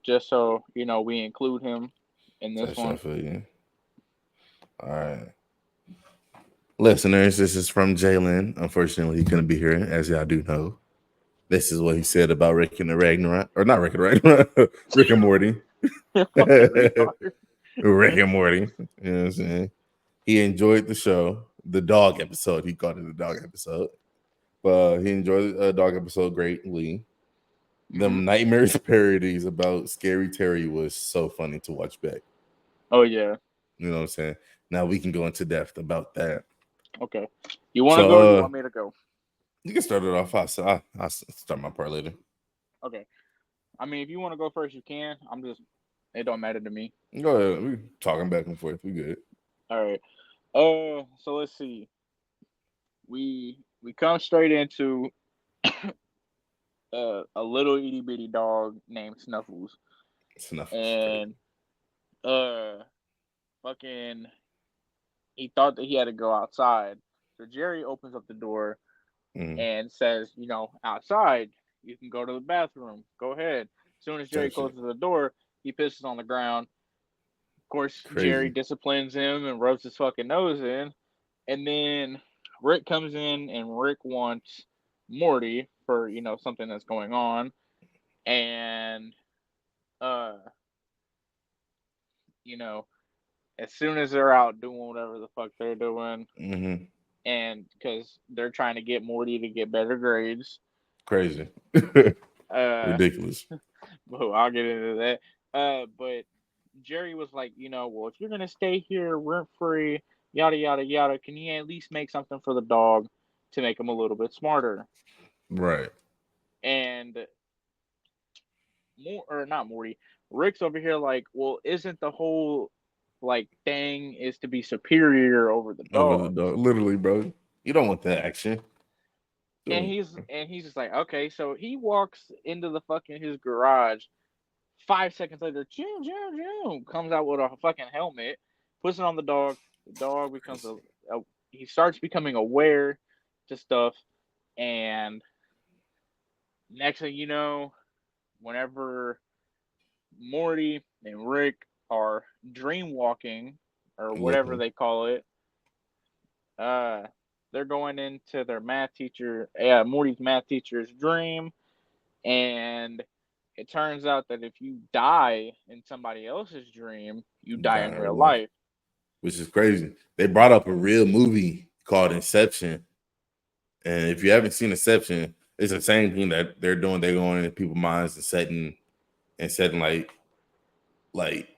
just so we include him in this That's I one. feel you. All right. Listeners, this is from Jalen. Unfortunately, he couldn't be here, as y'all do know. This is what he said about Rick and the Ragnarok. Or not Rick and Ragnarok, Rick and Morty. Fucking Rick retard. and Morty. You know what I'm saying? He enjoyed the show, the dog episode. He called it the dog episode. But he enjoyed the dog episode greatly. Hmm. Them nightmares parodies about Scary Terry was so funny to watch back. Oh yeah. You know what I'm saying? Now we can go into depth about that. Okay. You want to So go? Or you want me to go? you can start it off. I'll start my part later. Okay. I mean, if you want to go first, you can. I'm just. It don't matter to me. Go ahead. We talking back and forth. We good. All right. So let's see. We come straight into a little itty bitty dog named Snuffles, Snuffles great. and uh, fucking, he thought that he had to go outside. So Jerry opens up the door Mm, and says, outside, you can go to the bathroom. Go ahead. As soon as Jerry type shit. closes the door, he pisses on the ground. Of course, Jerry Crazy. disciplines him and rubs his fucking nose in. And then Rick comes in and Rick wants Morty for, something that's going on. And, uh, you know, as soon as they're out doing whatever the fuck they're doing, Mm-hmm. and because they're trying to get Morty to get better grades, Crazy. uh, Ridiculous. well, I'll get into that. But Jerry was like, well, if you're gonna stay here rent free, yada yada yada, can you at least make something for the dog to make him a little bit smarter? Right. And not Morty. Rick's over here like, well, isn't the whole like thing is to be superior over the Over the dogs? dog, literally, bro. You don't want that action. And he's just like, okay, so he walks into the fucking his garage. 5 seconds later, zoom, zoom, zoom, comes out with a fucking helmet, puts it on the dog. The dog becomes he starts becoming aware to stuff, and next thing you know, whenever Morty and Rick are dream walking or whatever Literally. they call it, uh, they're going into their math teacher, Morty's math teacher's dream, and it turns out that if you die in somebody else's dream, you die in Die in real real life, life. which is crazy. They brought up a real movie called Inception, and if you haven't seen Inception, it's the same thing that they're doing. They're going into people's minds and setting like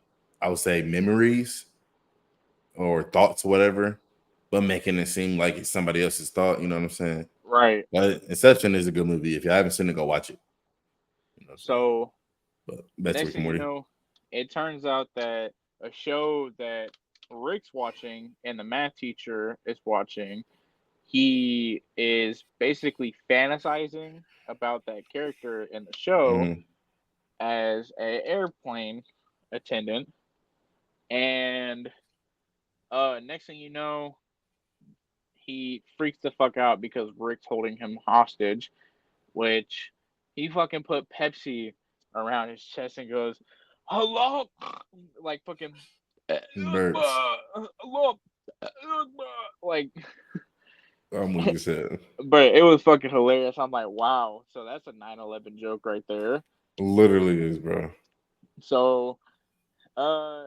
I would say memories or thoughts or whatever, but making it seem like it's somebody else's thought. You know what I'm saying? Right. But Inception is a good movie. If you haven't seen it, go watch it. You know what I'm saying? So But that's next Rick and thing you Morty. know, it turns out that a show that Rick's watching and the math teacher is watching, he is basically fantasizing about that character in the show Mm-hmm. as a airplane attendant, and next thing you know, he freaks the fuck out because Rick's holding him hostage, which he fucking put Pepsi around his chest and goes, "Hello," like fucking, Birds. "Hello," like, I'm weak as hell. but it was fucking hilarious. I'm like, wow, so that's a 9/11 joke right there. Literally is, bro. So, uh,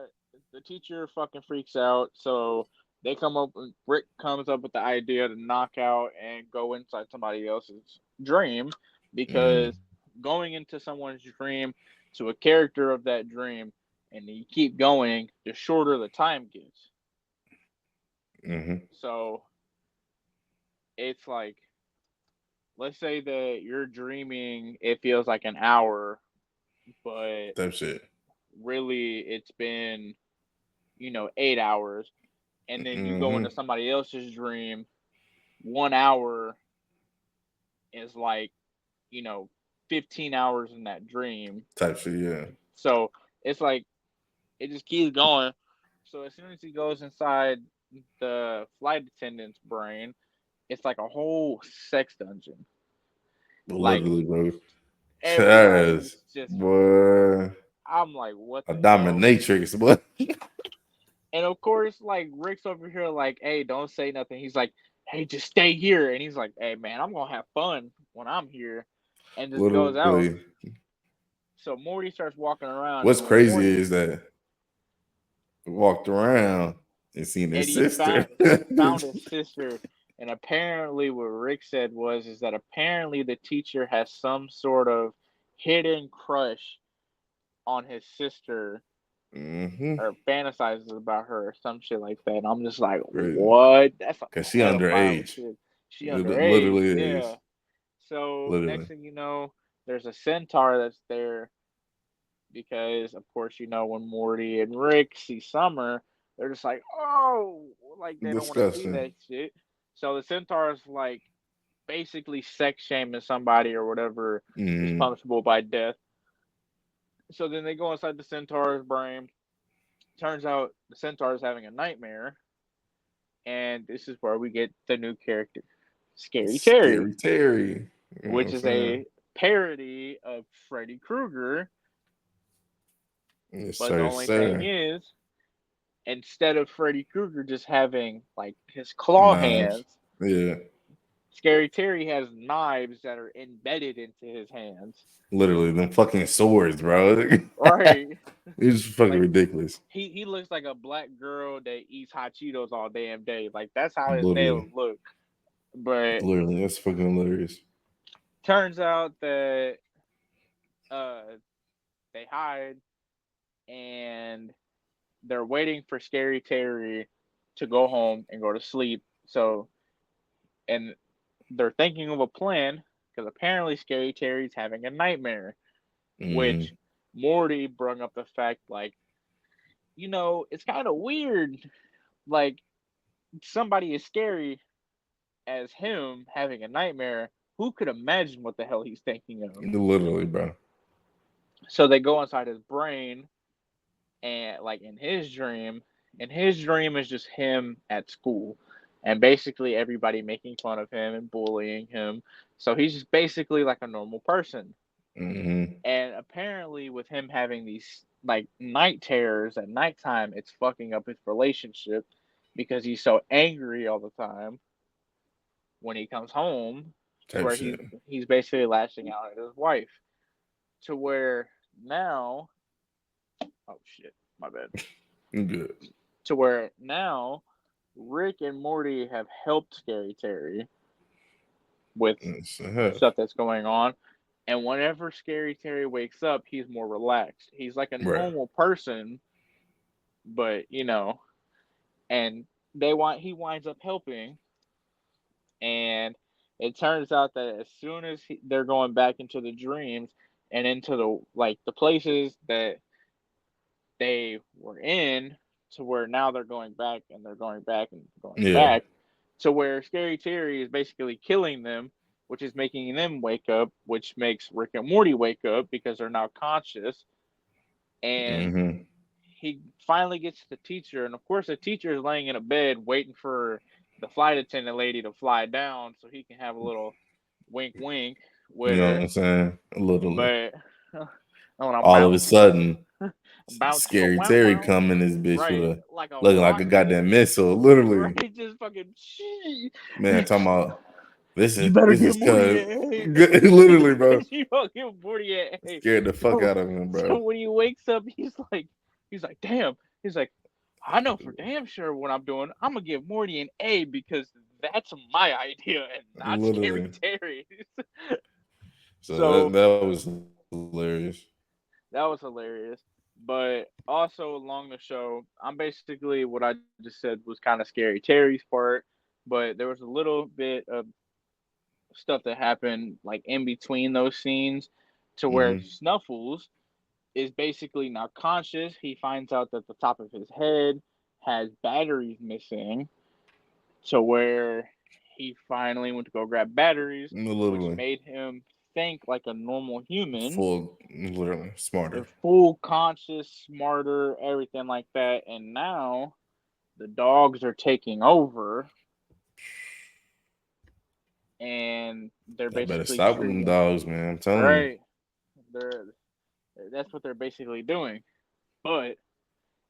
the teacher fucking freaks out. So they come up. Rick comes up with the idea to knock out and go inside somebody else's dream because Mm-hmm. going into someone's dream to a character of that dream, and you keep going, the shorter the time gets. Mm-hmm. So it's like, let's say that you're dreaming, it feels like an hour, but Type shit. really it's been, 8 hours. And then you go Mm-hmm. into somebody else's dream, 1 hour is like, you know, 15 hours in that dream. Type shit, yeah. So it's like, it just keeps going. So as soon as he goes inside the flight attendant's brain, it's like a whole sex dungeon. Like Literally, bro. everybody's Yes. just, Boy. I'm like, what A the hell? dominatrix, boy. And of course, like Rick's over here, like, hey, don't say nothing. He's like, hey, just stay here. And he's like, hey, man, I'm gonna have fun when I'm here, and just goes out. Literally. So Morty starts walking around, What's and when crazy Morty is that he walked around and seen and his sister. he found his sister, and apparently what Rick said was is that apparently the teacher has some sort of hidden crush on his sister Mm-hmm. or fantasizes about her or some shit like that. And I'm just like, Crazy. what? That's some Cause she pedophile underage. shit. She underage, Literally yeah. is. So next Literally. thing you know, there's a centaur that's there because, of course, when Morty and Rick see Summer, they're just like, oh, like they don't want to see Disgusting. that shit. So the centaur is like basically sex shaming somebody or whatever is Mm-hmm. punishable by death. So then they go inside the centaur's brain. Turns out the centaur is having a nightmare, and this is where we get the new character, Scary Terry, Scary Terry. You know what which I'm is saying? a parody of Freddy Krueger. Yes, But the sir, only thing sir. is, instead of Freddy Krueger just having like his claw Knives. hands, Yeah. Scary Terry has knives that are embedded into his hands. Literally, them fucking swords, bro. Right. It's fucking Like ridiculous. he looks like a black girl that eats hot Cheetos all damn day. Like that's how his nails Literally. look. But Literally. That's fucking hilarious. turns out that uh they hide and they're waiting for Scary Terry to go home and go to sleep. So and they're thinking of a plan because apparently Scary Terry's having a nightmare, which Mm-hmm. Morty brought up the fact, like, it's kind of weird. Like, somebody as scary as him having a nightmare. Who could imagine what the hell he's thinking of? Literally, bro. So they go inside his brain, and like in his dream, and his dream is just him at school, and basically everybody making fun of him and bullying him. So he's just basically like a normal person. Mm-hmm. And apparently, with him having these like night terrors at nighttime, it's fucking up his relationship because he's so angry all the time when he comes home, to Type where shit. he's basically lashing out at his wife. To where now, oh shit, my bad. Good. To where now, Rick and Morty have helped Scary Terry with stuff that's going on. And whenever Scary Terry wakes up, he's more relaxed. He's like a Right. normal person, but and he winds up helping, and it turns out that as soon as they're going back into the dreams and into the places that they were in, to where now they're going back and they're going back and going Yeah. back, to where Scary Terry is basically killing them, which is making them wake up, which makes Rick and Morty wake up because they're now conscious. And Mm-hmm. he finally gets the teacher, and of course the teacher is laying in a bed waiting for the flight attendant lady to fly down so he can have a little wink wink with You know what her. I'm saying? Literally. But on a All of a bounce, sudden, bounce, Scary wow, Terry wow, come in this bitch with right, a like a looking like a rocket, goddamn missile. Literally. right, just fucking. Man, talking about this You is better this get is Morty cuz at 8. literally, bro. You don't get Morty at 8. Scared the fuck So, out of him, so bro. when he wakes up, he's like, damn. He's like, I know for damn sure what I'm doing. I'm gonna give Morty an A because that's my idea and not Scary Literally. Terry's. So So that was hilarious. that was hilarious. But also along the show, I'm basically what I just said was kind of Scary Terry's part, but there was a little bit of stuff that happened like in between those scenes, to where Mm-hmm. Snuffles is basically not conscious. He finds out that the top of his head has batteries missing, to where he finally went to go grab batteries, which Literally. made him think like a normal human, Literally smarter. full conscious, smarter, everything like that. And now the dogs are taking over, and they're I better basically stop with them treating, dogs, man. I'm telling you. right. They're That's what they're basically doing. But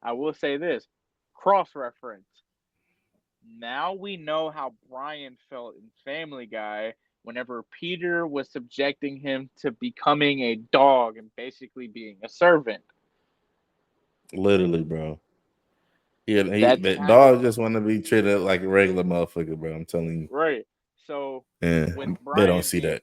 I will say this, cross reference. Now we know how Brian felt in Family Guy whenever Peter was subjecting him to becoming a dog and basically being a servant. Literally, bro. Yeah, That's the kind of dog just want to be treated like a regular motherfucker, bro. I'm telling you. right. So Yeah, with they don't Brian see being that.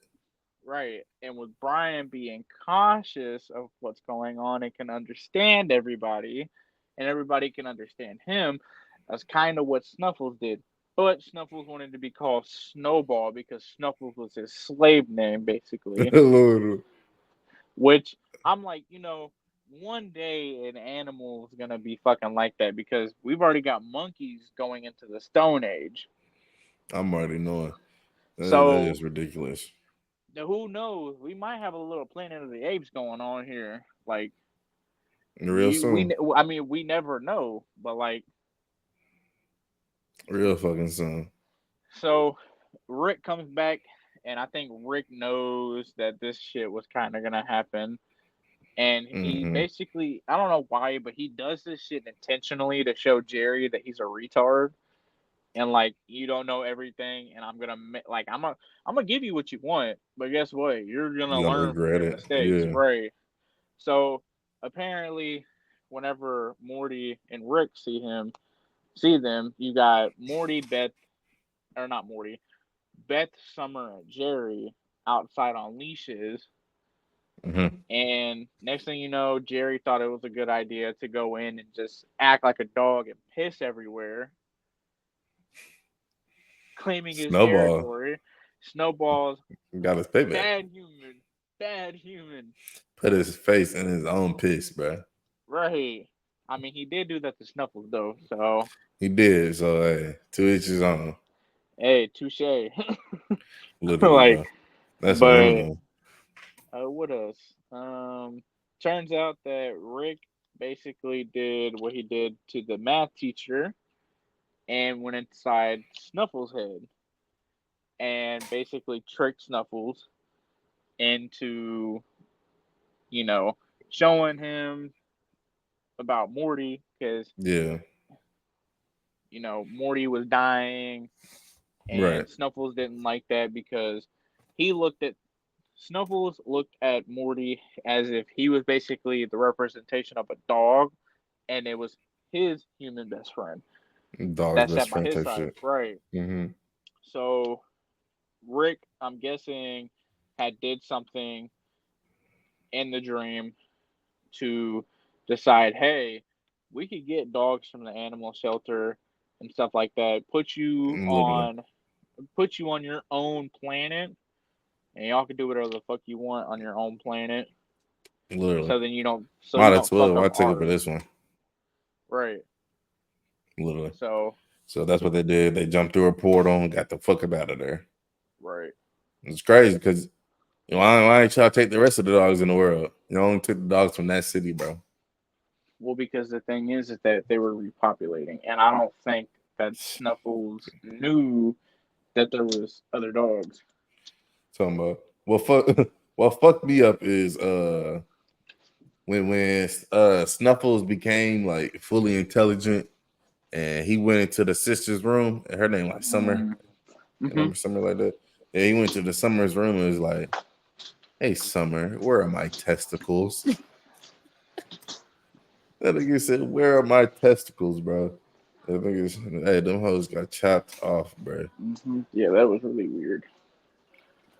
right, and with Brian being cautious of what's going on and can understand everybody, and everybody can understand him, that's kind of what Snuffles did. But Snuffles wanted to be called Snowball because Snuffles was his slave name, basically. Literally. Which I'm like, one day an animal is gonna be fucking like that because we've already got monkeys going into the Stone Age. I'm already knowing. That So is ridiculous. who knows? We might have a little Planet of the Apes going on here. Like Real soon. I mean, we never know, but like, Real fucking soon. so Rick comes back, and I think Rick knows that this shit was kind of gonna happen, and he Mm-hmm. basically, I don't know why, but he does this shit intentionally to show Jerry that he's a retard. And like, you don't know everything, and I'm gonna give you what you want, but guess what? You're gonna You're gonna learn from regret your it. mistakes, Yeah. right? So apparently, whenever Morty and Rick see them, you got Morty, Beth, or not Morty, Beth, Summer, and Jerry outside on leashes. Mm-hmm. And next thing you know, Jerry thought it was a good idea to go in and just act like a dog and piss everywhere, claiming his Snowball territory. Snowball's got his payback. bad human, bad human. Put his face in his own piss, bro. Right. I mean, he did do that to Snuffles though. So He did. So hey, to each his own. hey, touche. Literally, Like, bro. That's a but minimum. what else? Turns out that Rick basically did what he did to the math teacher and went inside Snuffles' head and basically tricked Snuffles into, you know, showing him about Morty because, Yeah. Morty was dying Right. and Snuffles didn't like that because he looked at Snuffles looked at Morty as if he was basically the representation of a dog and it was his human best friend Dog's that best sat by friend his type side. shit. Right. Mm-hmm. So Rick, I'm guessing, had did something in the dream to decide, hey, we could get dogs from the animal shelter and stuff like that. Literally. Put you on your own planet, and y'all can do whatever the fuck you want on your own planet. Literally. So you Might don't as well. fuck Why up take it for ours. this one? Right. Literally. So So that's what they did. They jumped through a portal and got the fuck up out of there. right. It's crazy because why ain't y'all take the rest of the dogs in the world? You only took the dogs from that city, bro. Well, because the thing is that they were repopulating, and I don't think that Snuffles knew that there was other dogs. Talking about what fucked me up is when Snuffles became like fully intelligent and he went into the sister's room and her name like Summer. I Mm-hmm. remember something like that. Yeah, he went to the Summer's room and was like, "Hey Summer, where are my testicles?" That nigga said, "Where are my testicles, bro?" That nigga said, "Hey, them hoes got chopped off, bro." Mm-hmm. Yeah, that was really weird.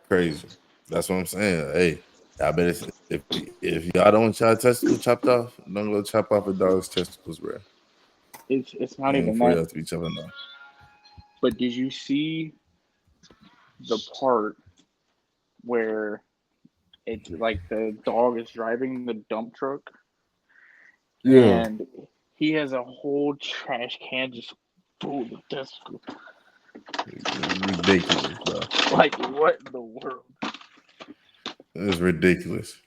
Crazy. That's what I'm saying. Hey, I bet if y'all don't want y'all testicles chopped off, don't go chop off a dog's testicles, bro. It's not And even for that. y'all to be chopping off. But did you see the part where it like the dog is driving the dump truck Yeah. and he has a whole trash can just full of testicles? Ridiculous, bro. Like what in the world? It's ridiculous.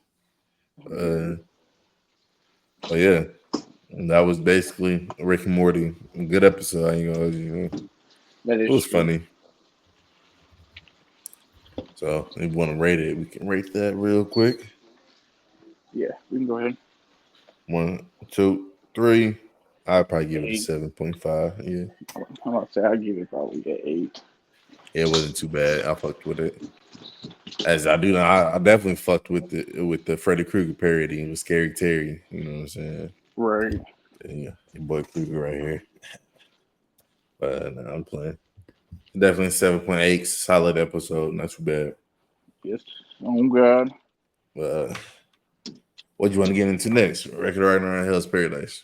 Uh, but yeah, and that was basically Rick and Morty. A good episode. I ain't gonna hold you. That It is was true. funny. So if you want to rate it, we can rate that real quick. Yeah, we can go ahead. 1, 2, 3. I'd probably give it a 8. 7.5. Yeah. I'm about to say I give it probably an 8. It wasn't too bad. I fucked with it. As I do now, I definitely fucked with the Freddy Krueger parody with Scary Terry. You know what I'm saying? Right. Yeah, your boy Krueger right here. But no, I'm playing. Definitely 7.8. Solid episode. Not too bad. Yes. Oh God. But what do you want to get into next? Record right around Hell's Paradise.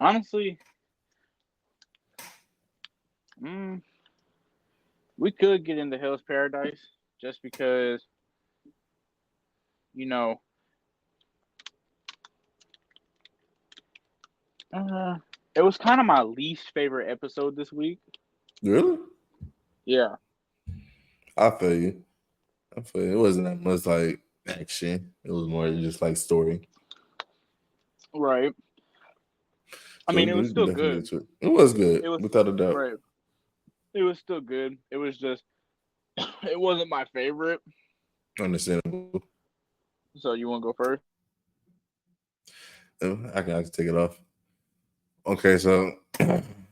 Honestly, we could get into Hell's Paradise just because, you know, uh, it was kind of my least favorite episode this week. Really? Yeah. I feel you. I feel you. It wasn't that much like action. It was more just like story. Right. I So mean, we it was can still definitely good. get to it. It was good, It was without a doubt. right. It was still good. It was just, it wasn't my favorite. Understandable. So you want to go first? I can take it off. Okay, so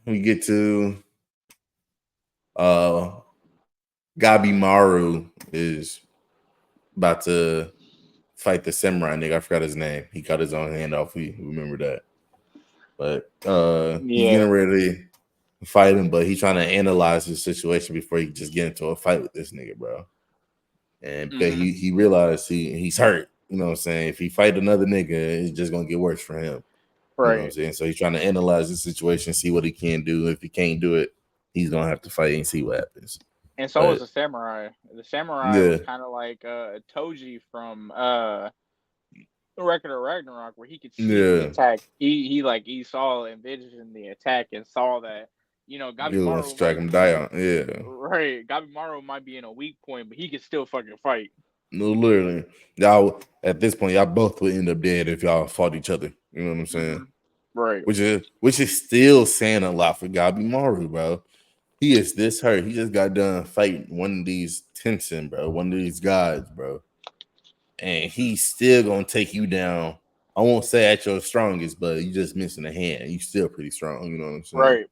we get to uh Gabi Maru is about to fight the samurai nigga. I forgot his name. He cut his own hand off. We remember that. But he's Yeah. getting ready to fight him, but he's trying to analyze his situation before he just get into a fight with this nigga, bro. And because Mm-hmm. he realized he's hurt. You know what I'm saying? If he fight another nigga, it's just gonna get worse for him. You know what I'm Right. saying? So he's trying to analyze the situation, see what he can do. If he can't do it, he's gonna have to fight and see what happens. And so was But the samurai. The samurai was yeah, kind of like Toji from Record of Ragnarok, where he could see the yeah, attack. He saw envisioned the attack and saw that you want to Gabimaru strike might him be down. Yeah, right. Gabimaru might be in a weak point, but he could still fucking fight. no, literally, y'all at this point, y'all both would end up dead if y'all fought each other. You know what I'm saying? Hmm. Right. Which is still saying a lot for Gabimaru, bro. He is this hurt. He just got done fighting one of these Tensen, bro, one of these gods, bro, and he's still gonna take you down. I won't say at your strongest, but you just missing a hand. You still pretty strong. You know what I'm saying? Right.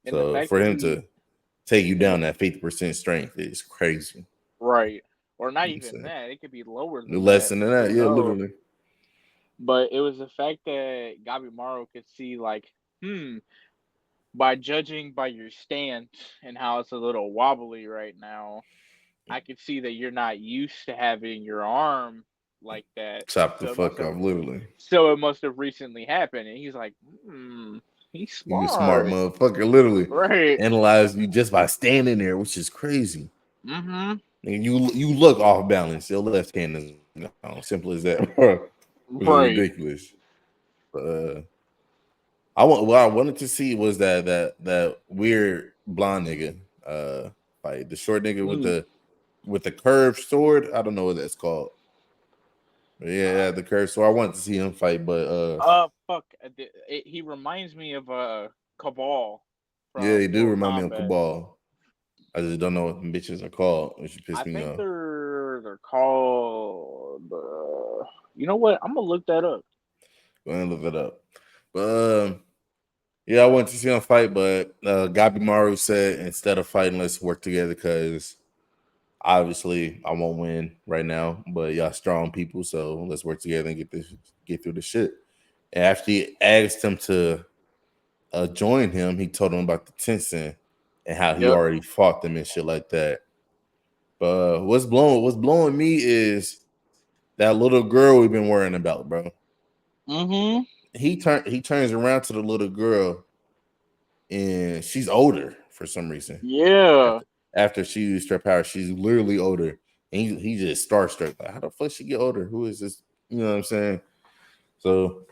And the So fact for that him he to take you and the down that 50% strength is crazy. right, or not You know what I'm even saying? that. It could be lower No than less that. than that, Who yeah, knows? literally. But it was the fact that Gabimaru could see, like, by judging by your stance and how it's a little wobbly right now, I could see that you're not used to having your arm like that. Chop the So it must fuck have off, literally. recently happened. And he's like, he's You a smart smart. motherfucker, literally. Right. Analyze you just by standing there, which is crazy. Mm-hmm. And you look off balance. Your left hand is gone. Simple as that, bro. Which is Right. ridiculous. But what I wanted to see was that weird blonde nigga, like the short nigga with Mm. the curved sword. I don't know what that's called. But yeah, the curved sword. I wanted to see him fight, but Fuck. He reminds me of Cabal yeah, he from do Mortal remind me of Kombat. Cabal. I just don't know what them bitches are called, which I pissed me think off. they're called. You know what? I'm gonna look that up. Go ahead and look it up. But yeah, I wanted to see him fight, but Gabimaru said instead of fighting, let's work together because obviously I won't win right now, but y'all strong people, so let's work together and get through the shit. And after he asked him to join him, he told him about the Tencent and how he Yep. already fought them and shit like that. But what's blowing me is that little girl we've been worrying about, bro. Mm-hmm. He turns around to the little girl and she's older for some reason. Yeah. After she used her power, she's literally older. And he just starstruck. Like, how the fuck she get older? Who is this? You know what I'm saying? So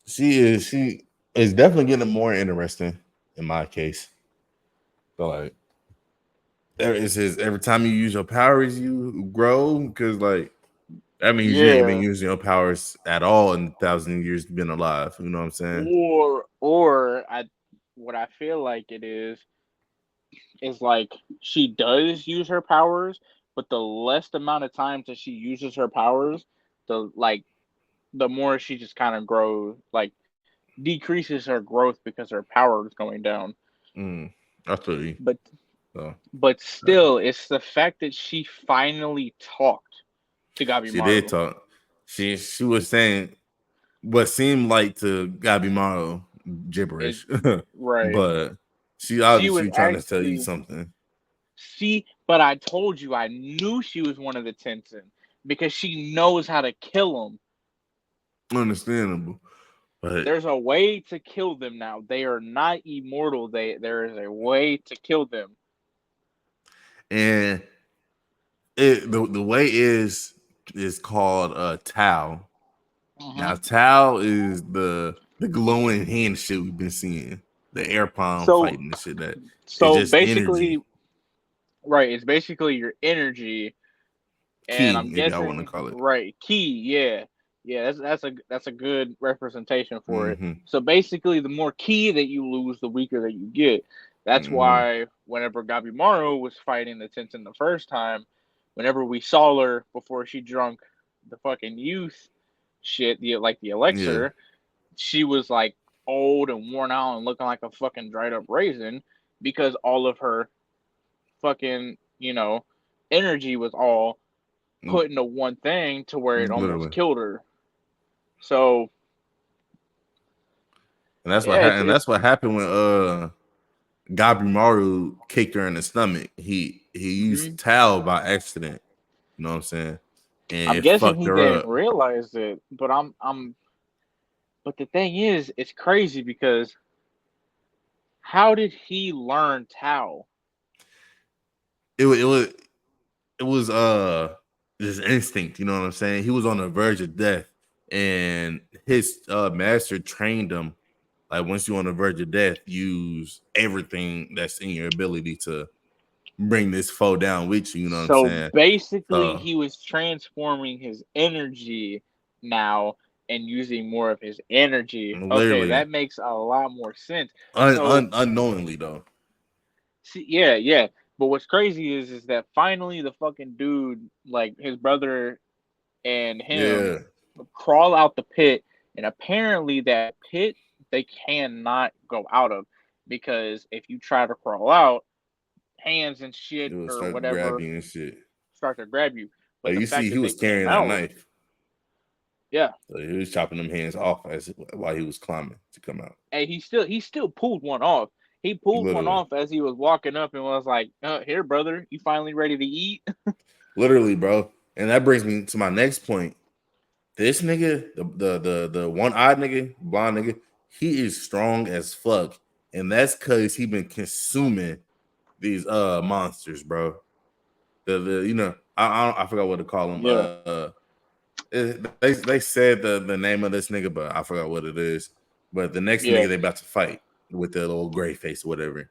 she is definitely getting more interesting in my case. So like it says every time you use your powers, you grow because like that means you ain't been Yeah. using your powers at all in 1,000 years you've been alive. You know what I'm saying? Or what I feel like it is like she does use her powers, but the less amount of times that she uses her powers, the more she just kind of grows, like decreases her growth because her power is going down. Mm, I feel you. But So but uh, still, it's the fact that she finally talked to she did Gabimaru. talk. She was saying what seemed like to Gabimaru Is gibberish, right. but she She was obviously trying to tell you actually something. see, but I told you I knew she was one of the Tensen because she knows how to kill them. Understandable, but There's a way to kill them now. They are not immortal. There is a way to kill them. and the way is called Tau. Now Hmm. Tau is the glowing hand shit we've been seeing, the air palm So fighting and shit that is so just energy basically, right? It's basically your energy, and key, I'm if y'all want to guessing call it. right key. Yeah, yeah. That's a good representation for it. Mm-hmm. So basically, the more key that you lose, the weaker that you get. That's Mm-hmm. why whenever Gabimaru was fighting the Tenten the first time, whenever we saw her before she drunk the fucking youth shit, the Yeah. elixir, she was like old and worn out and looking like a fucking dried up raisin because all of her fucking energy was all put into one thing to where it almost Literally. killed her. So yeah, And that's what happened when Gabimaru kicked her in the stomach. He mhm. used towel by accident. You know what I'm saying? And I'm it guessing fucked he her didn't up. realize it, but but the thing is, it's crazy because how did he learn Tao? it was his instinct, you know what I'm saying? He was on the verge of death, and his master trained him. Like once you're on the verge of death, use everything that's in your ability to bring this foe down with you. You know what I'm So saying? basically, So he was transforming his energy now and using more of his energy. Okay, literally, that makes a lot more sense. So unknowingly though. see, yeah, yeah. But what's crazy is that finally the fucking dude, like his brother and him, Yeah, crawl out the pit, and apparently that pit they cannot go out of because if you try to crawl out, hands and it shit will or start whatever grabbing and shit. start to grab you. But Like the you see, fact he that they was came carrying a out, knife. yeah, So he was chopping them hands off as while he was climbing to come out. and he still pulled one off. He pulled one Literally, off as he was walking up and was like, "Here, brother, you finally ready to eat?" literally, bro. And that brings me to my next point. This nigga, the one-eyed nigga, blonde nigga, he is strong as fuck, and that's cause he been consuming these monsters, bro. The you know I forgot what to call them. Yeah, They said the name of this nigga, but I forgot what it is. But the next yeah. nigga they about to fight with the little gray face, or whatever.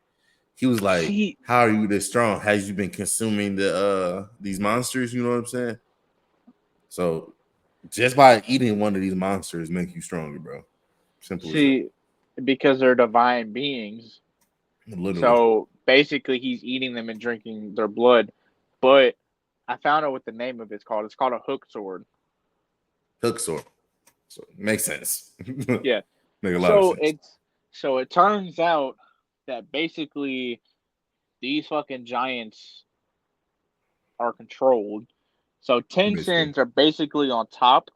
He was like, See, "How are you this strong? Has you been consuming these monsters? You know what I'm saying?" So just by eating one of these monsters make you stronger, bro. Simple as that. see, because they're divine beings. Literally, So basically, he's eating them and drinking their blood. But I found out what the name of it's called. It's called a hook sword. hook sword. So makes sense. Yeah. Make a lot of So sense. it turns out that basically these fucking giants are controlled. So Basically, Tensins are basically on top,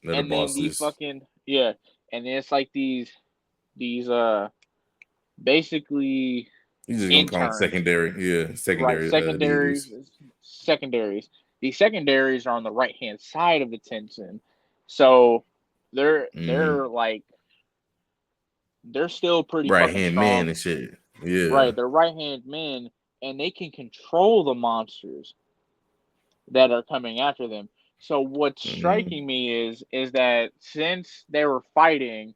they're the and then these bosses. fucking yeah, and then it's like these basically You just gonna call them interns, secondary, yeah, right? secondary Secondaries, deities. secondaries. These secondaries are on the right hand side of the Tensin, so Mm-hmm. they're like they're still pretty Right fucking hand man strong, and shit. Yeah. right? They're right hand men, and they can control the monsters that are coming after them. So what's Mm-hmm. striking me is that since they were fighting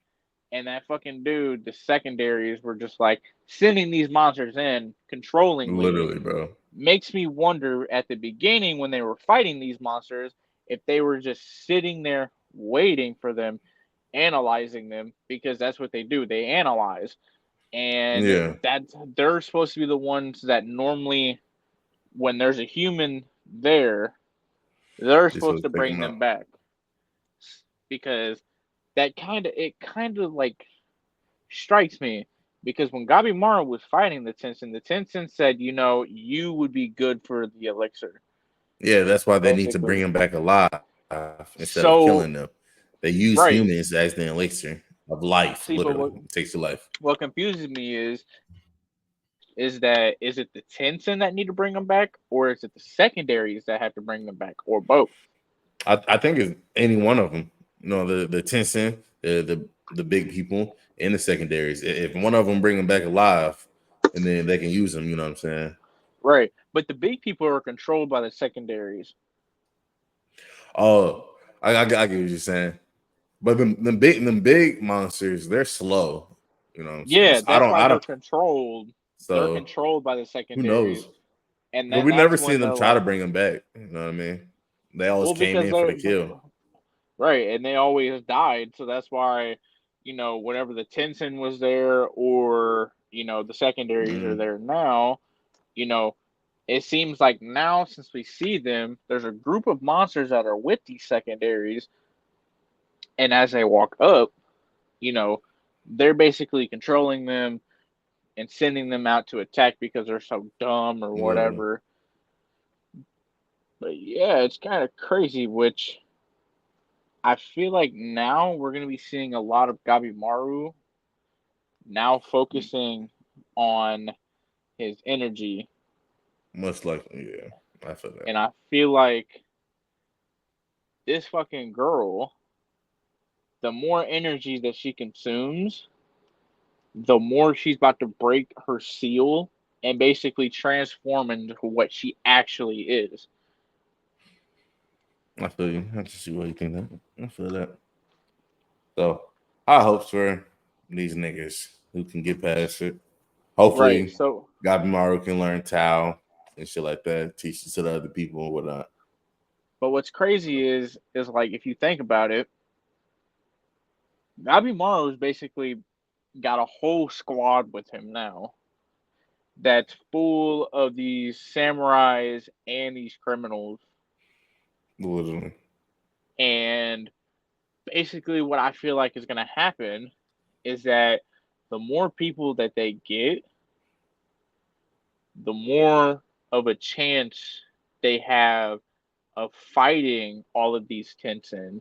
and that fucking dude, the secondaries were just like sending these monsters in controllingly, Literally, bro. makes me wonder at the beginning when they were fighting these monsters if they were just sitting there waiting for them, analyzing them because that's what they do. They analyze. And Yeah. that they're supposed to be the ones that normally when there's a human there, they're Just supposed supposed to to take bring them them out. back because it kind of like strikes me because when Gabimaru was fighting the Tenzin said, you would be good for the elixir, Yeah, that's why they need to bring basically. them back alive instead of So killing them. They use right, humans as the elixir of life. see, but Literally, what it takes your life. what confuses me is it the Tenzin that need to bring them back, or is it the secondaries that have to bring them back, or both? I think it's any one of them. You know, the Tencent, the big people, and the secondaries. If one of them bring them back alive, and then they can use them. You know what I'm saying? Right, but the big people are controlled by the secondaries. Oh, I get what you're saying. But them big monsters, they're slow. You know what I'm saying? Yeah, So that's why I they're don't. controlled. They're So controlled by the who secondaries, knows? and But then we never that's seen when them they're try to like, bring them back. You know what I mean? They always well, came because in for they're the kill. right, and they always died. So that's why, whenever the Tensin was there, or the secondaries are Mm, there now, you know, it seems like now since we see them, there's a group of monsters that are with these secondaries, and as they walk up, you know, they're basically controlling them and sending them out to attack because they're so dumb or literally. whatever. But yeah, it's kind of crazy, which I feel like now we're going to be seeing a lot of Gabimaru now focusing on his energy. Most likely, yeah. I feel that. And I feel like this fucking girl, the more energy that she consumes, the more she's about to break her seal and basically transform into what she actually is. I feel you. I just see what you think that. I feel that. So I hope for these niggas who can get past it. Right. Hopefully, So, Gabimaru can learn Tao and shit like that, teach it to the other people and whatnot. but what's crazy is like if you think about it, Gabimaru's basically got a whole squad with him now that's full of these samurais and these criminals. Literally. And basically, what I feel like is going to happen is that the more people that they get, the more of a chance they have of fighting all of these Tensen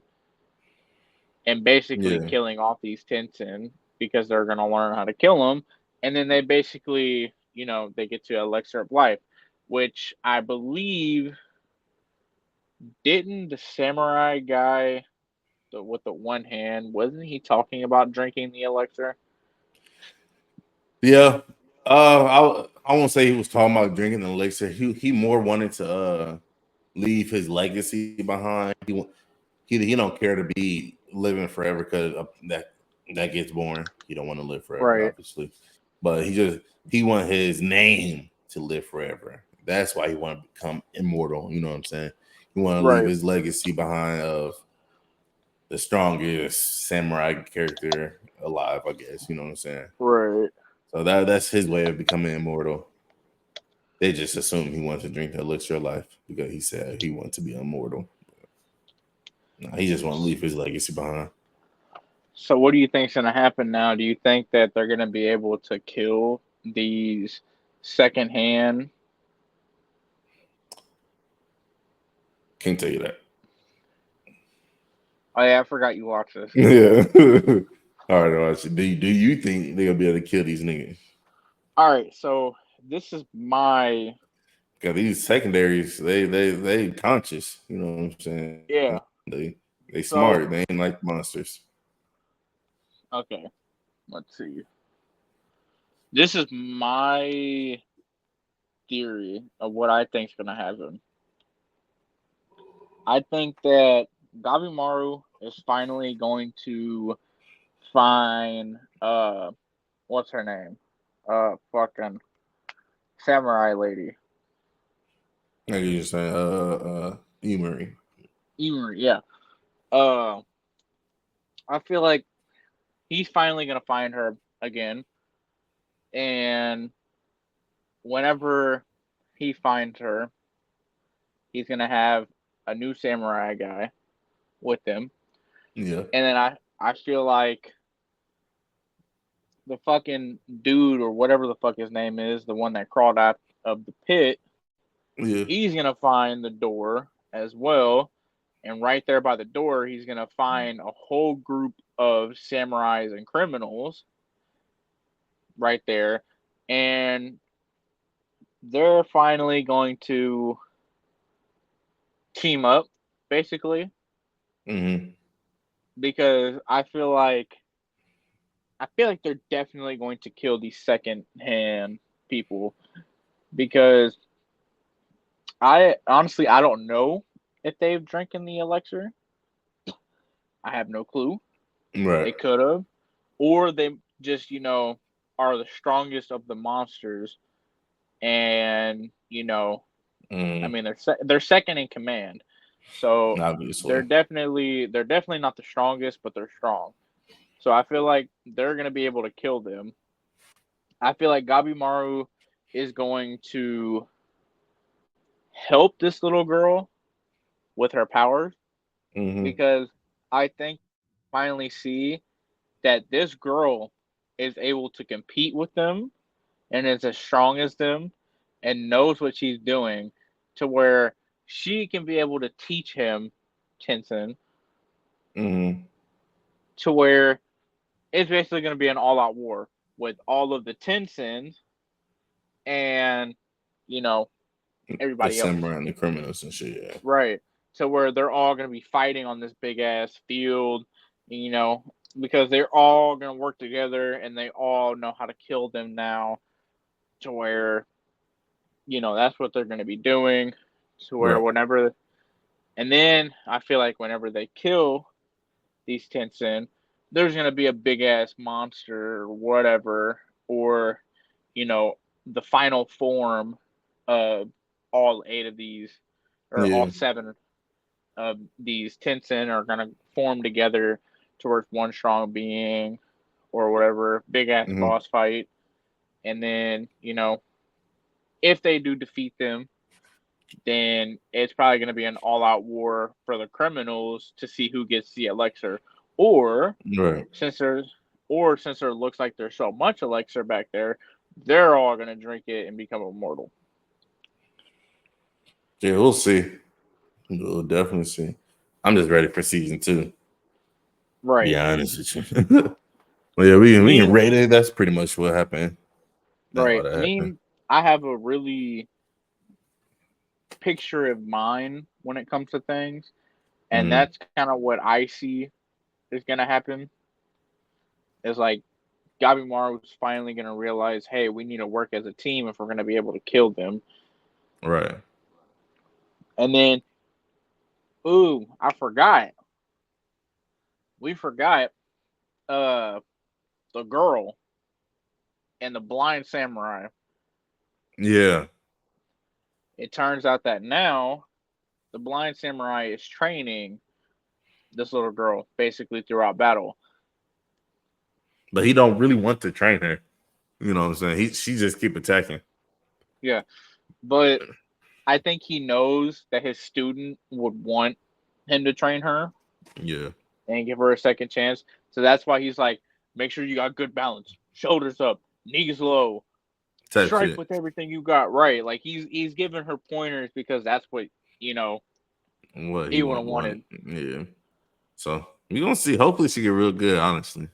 and basically Yeah. killing off these Tensen because they're going to learn how to kill them. And then they basically, they get to Elixir of Life, which I believe didn't the samurai guy with the one hand, wasn't he talking about drinking the elixir? Yeah. I won't say he was talking about drinking the elixir. He more wanted to leave his legacy behind. He don't care to be living forever because that gets boring. He don't want to live forever, Right, obviously, but he want his name to live forever. That's why he want to become immortal. You know what I'm saying? He want to leave right, his legacy behind of the strongest samurai character alive. I guess you know what I'm saying. right. So that's his way of becoming immortal. They just assume he wants to drink the elixir of life because he said he wants to be immortal. No, he just want to leave his legacy behind. So, what do you think's gonna happen now? Do you think that they're gonna be able to kill these secondhand? Can't tell you that. Oh yeah, I forgot you watched this. Yeah. All right, all right. Do you think they'll be able to kill these niggas? All right, so this is my Because these secondaries, they conscious. You know what I'm saying? yeah. They smart. They So ain't like monsters. okay, let's see. This is my theory of what I think's gonna happen. I think that Gabimaru is finally going to find what's her name? Fucking samurai lady. Like you just saying, Emery. Emery, yeah. Uh I feel like he's finally gonna find her again, and whenever he finds her, he's gonna have a new samurai guy with him. Yeah. And then I feel like the fucking dude or whatever the fuck his name is, the one that crawled out of the pit, Yeah. he's gonna find the door as well. And right there by the door, he's gonna find a whole group of samurais and criminals right there. And they're finally going to team up, basically, Mm-hmm. because I feel like they're definitely going to kill these second hand people because I honestly I don't know if they've drinking the elixir. I have no clue. Right. They could have, or they just are the strongest of the monsters, and I Mm, mean they're second in command, so obviously. they're definitely not the strongest, but they're strong. So I feel like they're gonna be able to kill them. I feel like Gabimaru is going to help this little girl with her powers Mm-hmm. because I think finally see that this girl is able to compete with them and is as strong as them and knows what she's doing to where she can be able to teach him Tensen Mm-hmm. to where it's basically going to be an all-out war with all of the Tensens and you know The everybody else, samurai and the criminals and shit. Yeah. right? To where they're all going to be fighting on this big ass field, you know, because they're all going to work together and they all know how to kill them now. To where that's what they're going to be doing. To where Right. whenever, and then I feel like whenever they kill these Tensen, there's going to be a big ass monster or whatever, or, you know, the final form of all 8 of these, or all Yeah. 7 of these Tensen are going to form together towards one strong being or whatever, big ass Hmm. boss fight. And then, if they do defeat them, then it's probably going to be an all-out war for the criminals to see who gets the elixir. Or Right. since there's, or since there looks like there's so much elixir back there, they're all going to drink it and become immortal. Yeah, we'll see. We'll definitely see. I'm just ready for season 2. Be Right. honest with you. Well, yeah, we can Me, rate it. That's pretty much what happened. That all right. that happened. Me, I have a really picture of mine when it comes to things, and Mm, that's kind of what I see is going to happen. Is like Gabimaru's finally going to realize, hey, we need to work as a team if we're going to be able to kill them. right. And then, ooh, I forgot. We forgot uh the girl and the blind samurai. Yeah. It turns out that now the blind samurai is training this little girl basically throughout battle. But he don't really want to train her. You know what I'm saying? She just keep attacking. Yeah, but I think he knows that his student would want him to train her Yeah. and give her a second chance. So that's why he's like, make sure you got good balance, shoulders up, knees low, Type strike shit. with everything you got right. Like he's giving her pointers because that's what you know What he he would have wanted. wanted. Yeah. So we gonna see. Hopefully she get real good, honestly.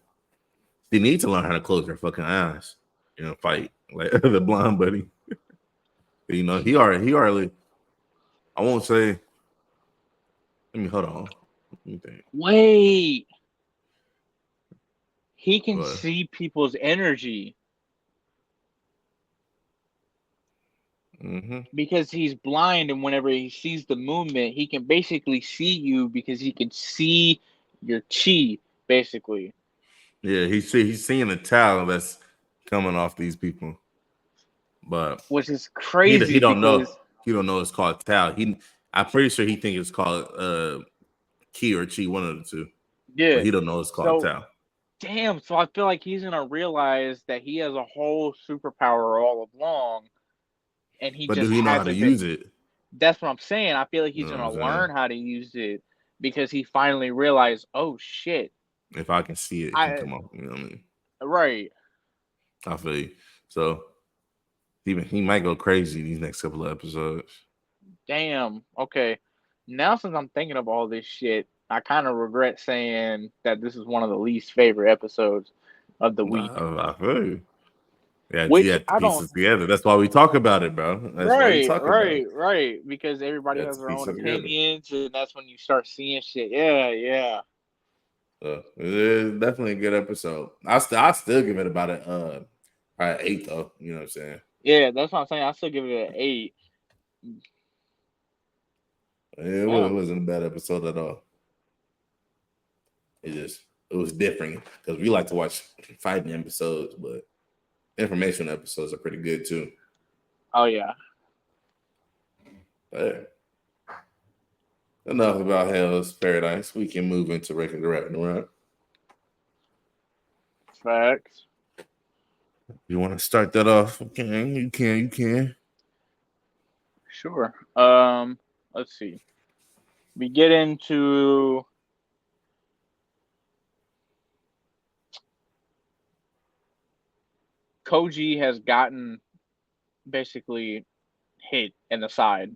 She needs to learn how to close her fucking eyes. Fight like the blonde buddy. He already. I won't say. Let me hold on. Let me think. Wait, he can But see people's energy hmm because he's blind, and whenever he sees the movement, he can basically see you because he can see your chi, basically, yeah, he's seeing the talent that's coming off these people, but which is he crazy don't know because he don't know it's called talent. I'm pretty sure he think it's called key or chi, one of the two, but yeah. he don't know it's called So talent. damn, so I feel like he's gonna realize that he has a whole superpower all along, and he But do just he know how to hasn't use been. it? That's what I'm saying. I feel like You he's know what I'm gonna saying? learn how to use it because he finally realized, oh shit, If I can see it, it can I come off. You know what I mean? right. I feel you. So he might go crazy these next couple of episodes. Damn. Okay. Now since I'm thinking of all this shit, I kind of regret saying that this is one of the least favorite episodes of the week. I feel you. Yeah, you Which have to I piece don't. it together. That's why we talk about it, bro. That's why we Right, talk about it. right, right. Because You everybody have has to their piece own it together. opinions, and that's when you start seeing shit. Yeah, yeah, So it is definitely a good episode. I still give it about probably 8 though. You know what I'm saying? yeah. That's what I'm saying. I still give it an 8. It Damn. wasn't a bad episode at all. It was different because we like to watch fighting episodes, but information episodes are pretty good too. Oh yeah. But enough about Hell's Paradise. We can move into regular Ragnarok. Facts. You want to start that off? Okay, you can. Sure. Let's see. We get into Koji has gotten basically hit in the side,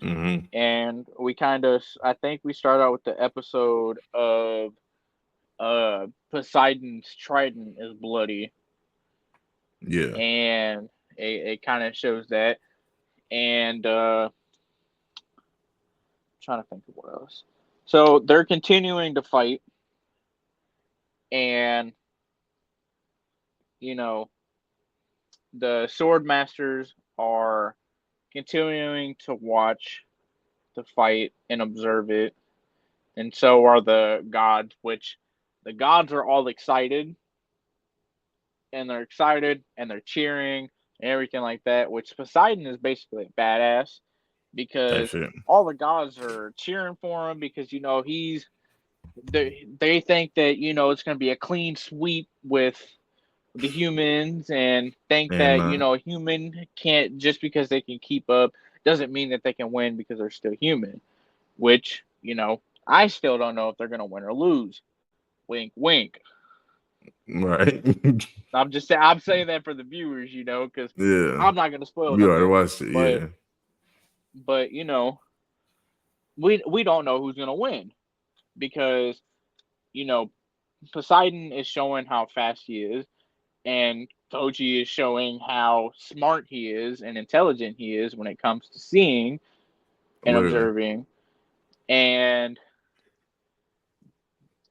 Mm-hmm. and we kind of. I think we start out with the episode of Poseidon's trident is bloody, Yeah. and it kind of shows that. And trying to think of what else. So they're continuing to fight, and you know the sword masters are continuing to watch the fight and observe it, and so are the gods, which the gods are all excited, and they're excited and they're cheering and everything like that, which Poseidon is basically a badass Type because shit. all the gods are cheering for him because they think that it's going to be a clean sweep with the humans, and think And that a human can't, just because they can keep up doesn't mean that they can win because they're still human, which I still don't know if they're going to win or lose. Wink wink. right. I'm saying that for the viewers, because Yeah. I'm not going to spoil We already nothing, watched it, but yeah. but we don't know who's going to win, because you know Poseidon is showing how fast he is, and Koji is showing how smart he is and intelligent he is when it comes to seeing and Literally. observing. And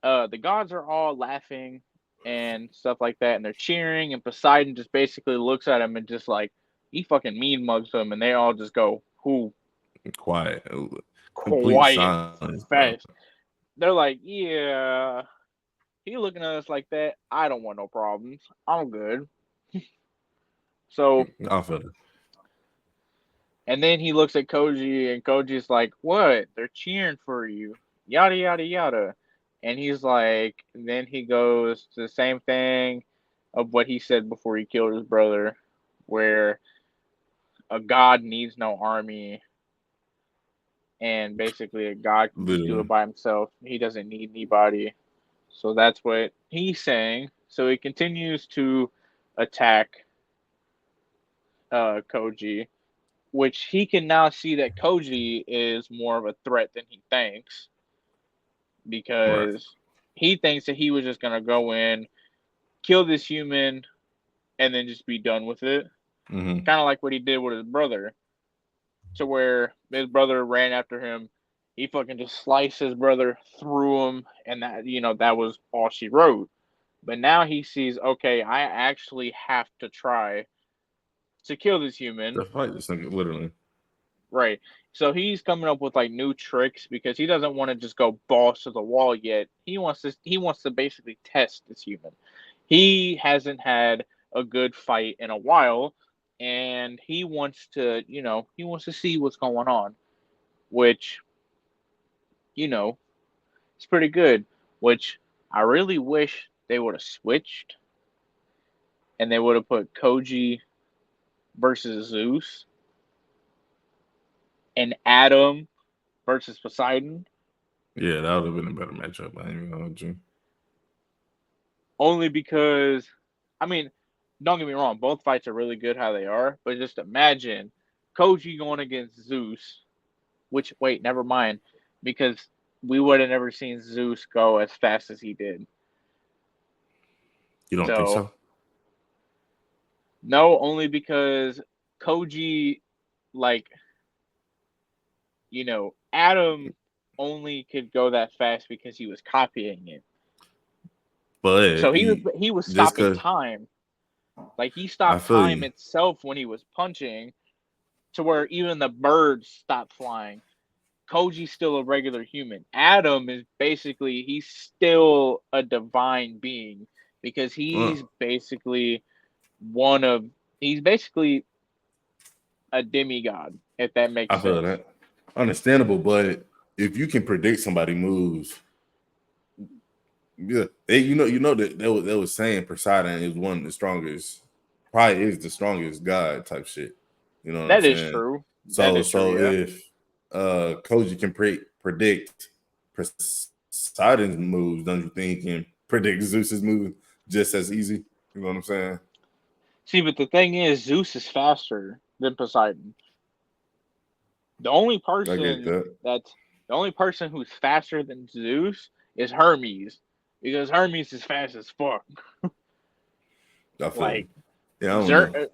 the gods are all laughing and stuff like that, and they're cheering, and Poseidon just basically looks at him and just like, he fucking mean mugs them, and they all just go, who? Quiet. Complete Quiet silence, bro. fast. They're like, yeah, he looking at us like that. I don't want no problems. I'm good. So, I feel it. and then he looks at Koji, and Koji's like, what? They're cheering for you. Yada, yada, yada. And he's like, then he goes to the same thing of what he said before he killed his brother, where a god needs no army, and basically a god can just do it Literally. by himself. He doesn't need anybody. So that's what he's saying. So he continues to attack Koji, which he can now see that Koji is more of a threat than he thinks, Right. because he thinks that he was just gonna go in, kill this human, and then just be done with it. Mm-hmm. Kind of like what he did with his brother, to where his brother ran after him. He fucking just sliced his brother through him, and that was all she wrote. But now he sees, okay, I actually have to try to kill this human. The fight is literally. Right. So he's coming up with like new tricks, because he doesn't want to just go balls to the wall yet. He wants to basically test this human. He hasn't had a good fight in a while, and he wants to see what's going on, which, you know, it's pretty good, which I really wish they would have switched, and they would have put Koji versus Zeus and Adam versus Poseidon. Yeah, that would have been a better matchup. I ain't even gonna hold you. Only because, I mean, don't get me wrong, both fights are really good how they are, but just imagine Koji going against Zeus, which, wait, never mind, because we would have never seen Zeus go as fast as he did. You don't think So, so? no, only because Koji, like, Adam only could go that fast because he was copying it. So But he was just stopping cause time. Like, he I stopped feel time you. itself when he was punching, to where even the birds stopped flying. Koji's still a regular human. Adam is basically, he's still a divine being, because Uh, one of he's basically a demigod, if that I makes feel sense. that. Understandable, but if you can predict somebody moves, yeah, that they was saying Poseidon is one of the strongest, probably is the strongest god type shit. You know what I'm That is saying? true. That So is true, so yeah. if Koji can predict Poseidon's moves, don't you think he can predict Zeus's moves just as easy? You know what I'm saying? See, but the thing is, Zeus is faster than Poseidon. The only I get person that. that's the only person who's faster than Zeus is Hermes, because Hermes is fast as fuck. I feel you. Like, Yeah, I don't Zer- know.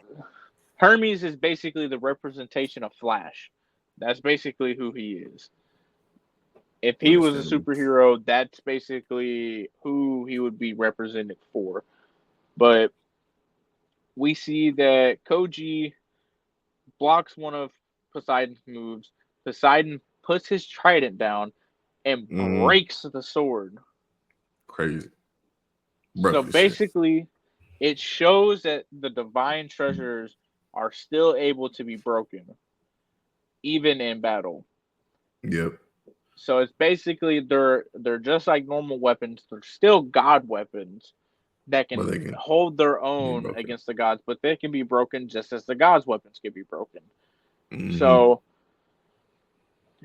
Hermes is basically the representation of Flash. That's basically who he is. If he was a Understandable. superhero, that's basically who he would be represented for. But we see that Koji blocks one of Poseidon's moves. Poseidon puts his trident down and breaks the sword. Crazy. So basically, it shows that the divine treasures are still able to be broken, even in battle. Yep. So it's basically they're just like normal weapons. They're still god weapons that can hold their own against the gods, but they can be broken just as the gods' weapons can be broken. So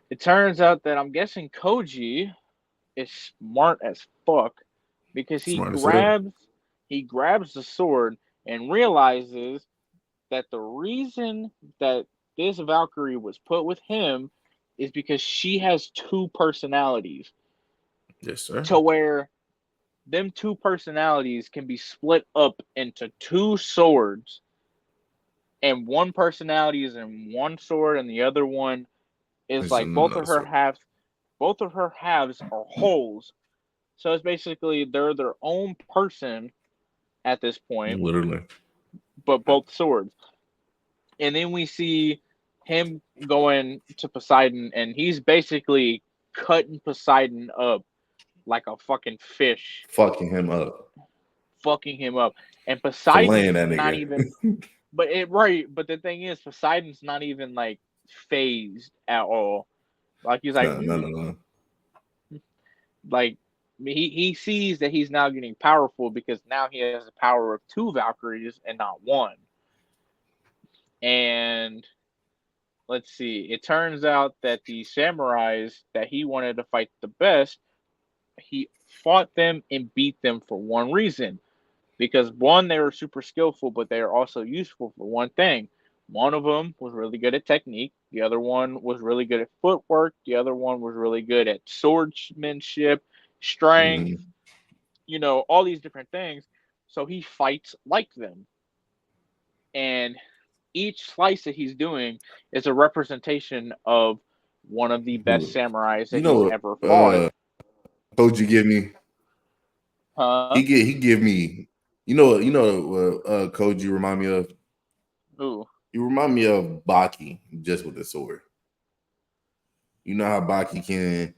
it turns out that I'm guessing Koji is smart as fuck because he grabs the sword and realizes that the reason that this Valkyrie was put with him is because she has two personalities. Yes, sir. To where them two personalities can be split up into two swords, and one personality is in one sword and the other one is like both of her halves are holes. So it's basically they're their own person at this point. Literally. But both swords. And then we see him going to Poseidon, and he's basically cutting Poseidon up like a fucking fish. Fucking him up. And Poseidon's not even but the thing is Poseidon's not even like phased at all. Like he's like no. Like he sees that he's now getting powerful because now he has the power of two Valkyries and not one. And let's see, it turns out that the samurais that he wanted to fight the best, he fought them and beat them for one reason. Because one, they were super skillful, but they are also useful for one thing. One of them was really good at technique. The other one was really good at footwork. The other one was really good at swordsmanship, strength, all these different things. So he fights like them. And each slice that he's doing is a representation of one of the best samurais that he's ever fought. Koji give me? Huh? He give me. You know what Koji remind me of? Who? You remind me of Baki, just with the sword. You know how Baki can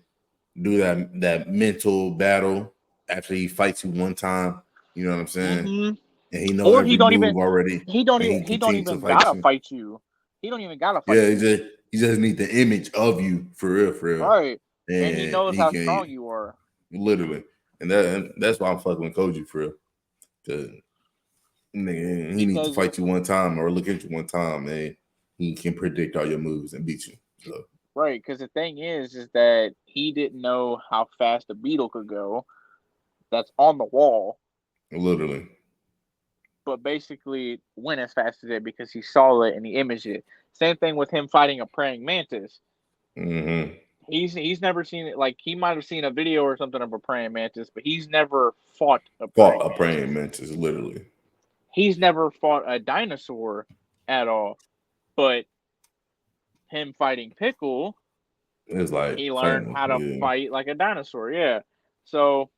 do that mental battle after he fights you one time. You know what I'm saying? Mm-hmm. And he knows every move already. He don't even gotta fight you. He don't even gotta fight you. Yeah, he just need the image of you for real. Right. And he knows how strong you are. Literally. And that's why I'm fucking with Koji for real. Cause nigga, he needs to fight you one time or look at you one time, and he can predict all your moves and beat you. So. Right, because the thing is that he didn't know how fast a beetle could go. That's on the wall. Literally. But basically went as fast as it because he saw it and he imaged it. Same thing with him fighting a praying mantis. Mm-hmm. He's never seen it. Like he might have seen a video or something of a praying mantis, but he's never fought a praying mantis. Literally. He's never fought a dinosaur at all. But him fighting Pickle, it's like he learned how to fight like a dinosaur. Yeah. So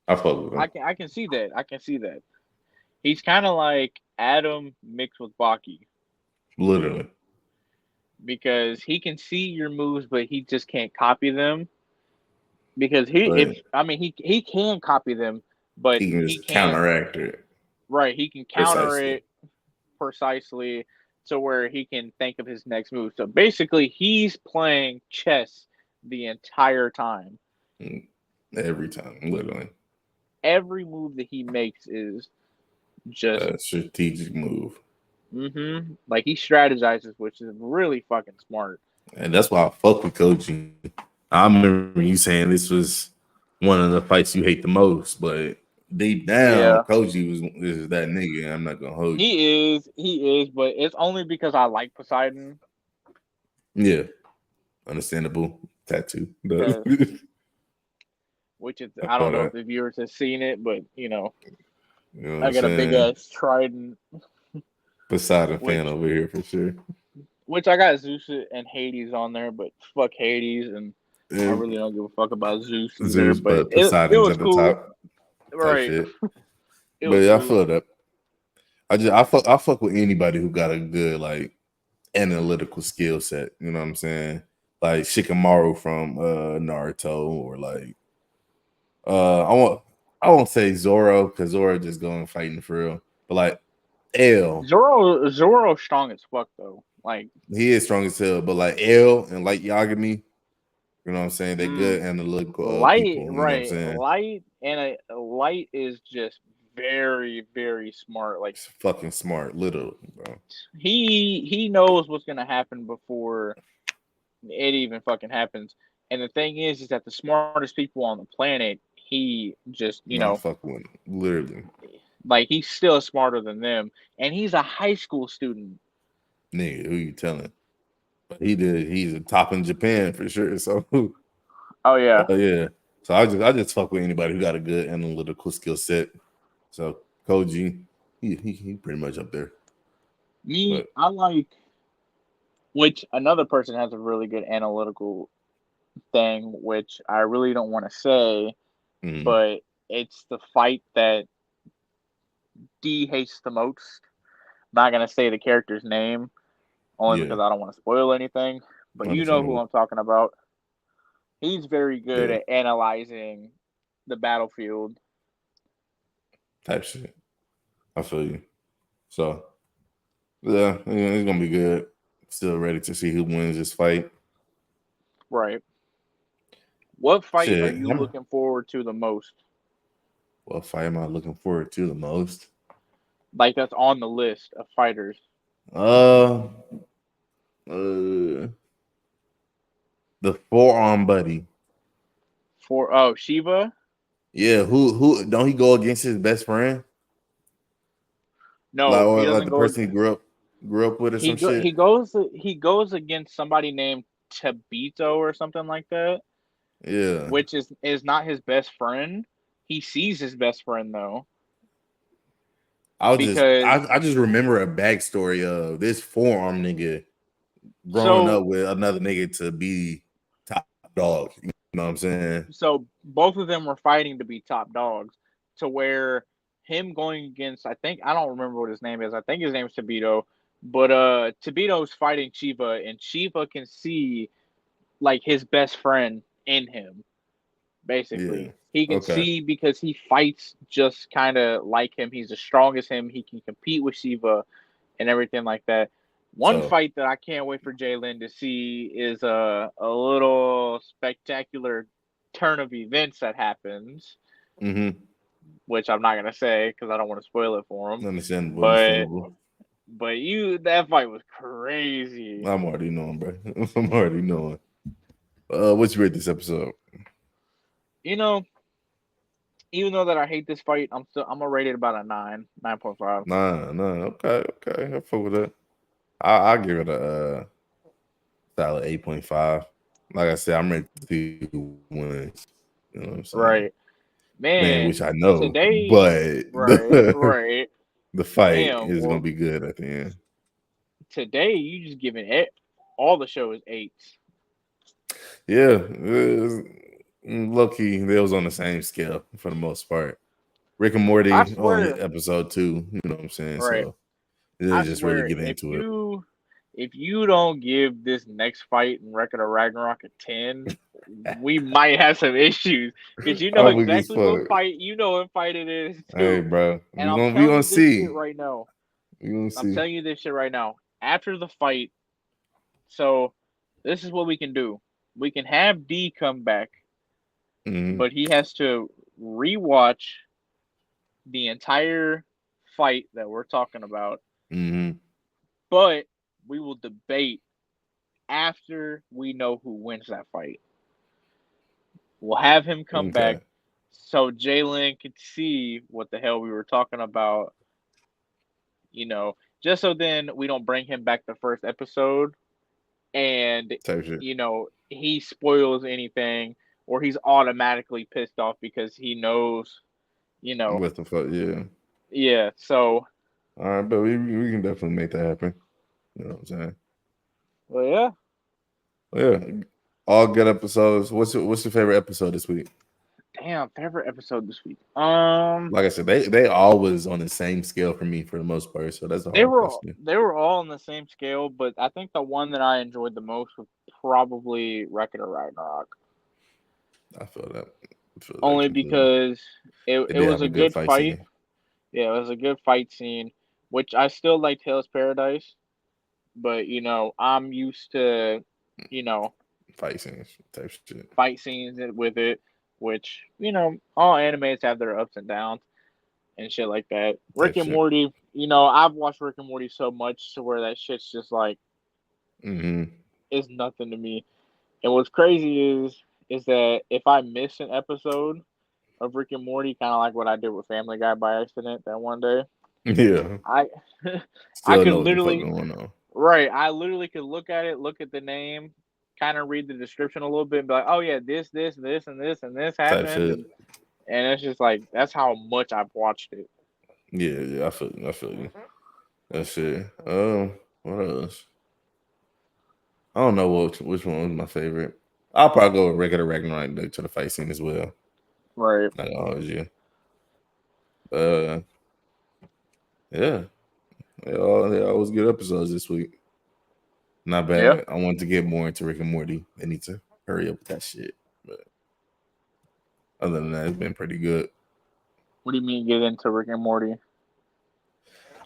I fuck with him. I can see that. He's kind of like Adam mixed with Baki. Literally. Because he can see your moves, but he just can't copy them. Because he can copy them, but he can just counteract it. Right, he can counter it precisely to where he can think of his next move. So basically, he's playing chess the entire time. Every time, literally. Every move that he makes is just a strategic move. Mm-hmm. Like he strategizes, which is really fucking smart. And that's why I fuck with Koji. I remember you saying this was one of the fights you hate the most, but deep down, Koji is that nigga. I'm not gonna hold you. He is, but it's only because I like Poseidon. Yeah, understandable tattoo. Which is I don't know if the viewers have seen it, but you know I got a big ass trident. Poseidon fan over here for sure. Which I got Zeus and Hades on there, but fuck Hades, and I really don't give a fuck about Zeus either. But Poseidon's it was at the cool. top. Right. But yeah, I feel that. I fuck with anybody who got a good like analytical skill set. You know what I'm saying? Like Shikamaru from Naruto, or like I won't say Zoro because Zoro just going fighting for real, but like L, Zoro's strong as fuck though. Like he is strong as hell, but like L and like Yagami, you know what I'm saying? They're mm, good analytical light, people. You know what I'm right? saying? Light and a light is just very very smart. Like It's fucking smart, literally, bro. he knows what's gonna happen before it even fucking happens. And the thing is that the smartest people on the planet, he just Not fucking with him, literally. like he's still smarter than them, and he's a high school student. Nigga, who you telling? But he's a top in Japan for sure. So Oh yeah, yeah. So I just fuck with anybody who got a good analytical skill set. So Koji, he pretty much up there. me, But I like which another person has a really good analytical thing, which I really don't want to say, mm, but it's the fight that D hates the most. Not gonna say the character's name only yeah, because I don't want to spoil anything, but you know who understandable. I'm talking about. He's very good Yeah, at analyzing the battlefield. type shit. I feel you. So yeah, it's gonna be good. Still ready to see who wins this fight. Right. What fight are Shit. you looking forward to the most? What fight am I looking forward to the most? Like that's on the list of fighters. Uh, uh the forearm buddy. For Shiva? Yeah, who don't he go against his best friend? Like, No, he or like doesn't the go. person he grew up with or some shit. He goes against somebody named Tabito or something like that, Yeah. which is not his best friend. He sees his best friend though because I just remember a backstory of this forearm nigga growing so up with another nigga to be top dog. You know what I'm saying? so both of them were fighting to be top dogs to where him going against I don't remember what his name is. I think his name is Tabito, but Tabito's fighting Shiva and Shiva can see like his best friend in him Yeah. basically. He can Okay. see because he fights just kind of like him. He's as strong as him. He can compete with Shiva and everything like that. One So fight that I can't wait for Jalen to see is a little spectacular turn of events that happens, mm-hmm. which I'm not gonna say because I don't want to spoil it for him. Understandable, But understandable. that fight was crazy. I'm already knowing, bro. I'm already knowing. What you rate this episode? You know, even though that I hate this fight, I'm gonna rate it about a 9.5. Nah. Okay. I fuck with that. I'll give it a solid 8.5. Like I said, I'm ready to see who wins. You know what I'm saying? Right. Man, Man, which I know, today, but right, right. the fight Damn. is gonna Well, be good at the end. today you just giving it all the shows eights. Yeah, low key, they was on the same scale for the most part. Rick and I Morty on swear, episode 2. You know what I'm saying? right. So they I just really swear, get into it. if you don't give this next fight in Record of Ragnarok a 10, we might have some issues because you know I'm weak as exactly fuck. what fight it is Hey, too. bro, And we gonna see. We gonna I'm see. telling you this shit right now. After the fight, so this is what we can do. We can have D come back, Mm-hmm. but he has to rewatch the entire fight that we're talking about. Mm-hmm. But we will debate after we know who wins that fight. We'll have him come back Okay. so Jalen could see what the hell we were talking about, you know, just so then we don't bring him back the first episode and, Type shit. he spoils anything or he's automatically pissed off because he knows, you know, What the fuck? Yeah. yeah. So, All right, but we can definitely make that happen. You know what I'm saying? well, yeah. Well, yeah. All good episodes. What's your favorite episode this week? Damn, favorite episode this week. Like I said, they always on the same scale for me for the most part. So that's a hard question. They were all on the same scale, but I think the one that I enjoyed the most was probably Wreck-It or Ragnarok. I feel that. I feel that Only completely. because It it did was have a a good good fight fight. scene. Yeah, it was a good fight scene, which I still like Tales Paradise, but I'm used to, you know, Fight scenes type shit. fight scenes with it, which, all animes have their ups and downs and shit like that. Rick Type and shit. Morty, I've watched Rick and Morty so much to where that shit's just like Mm-hmm. is nothing to me. And what's crazy is that if I miss an episode of Rick and Morty, kind of like what I did with Family Guy by accident that one day, Yeah. I I Still could know what the fuck literally going on. right, I literally could look at it, look at the name, kind of read the description a little bit, and be like, oh yeah, this, and this, and this Type happened, shit. and it's just like that's how much I've watched it. Yeah, I feel you. I feel you. That shit. What else? I don't know which one was my favorite. I'll probably go with regular Ragnarok to the fight scene as well. Right. Not always, yeah. Uh, yeah. They always good episodes this week. Not Yeah. bad. I want to get more into Rick and Morty. They need to hurry up with that shit. But other than that, it's been pretty good. What do you mean get into Rick and Morty?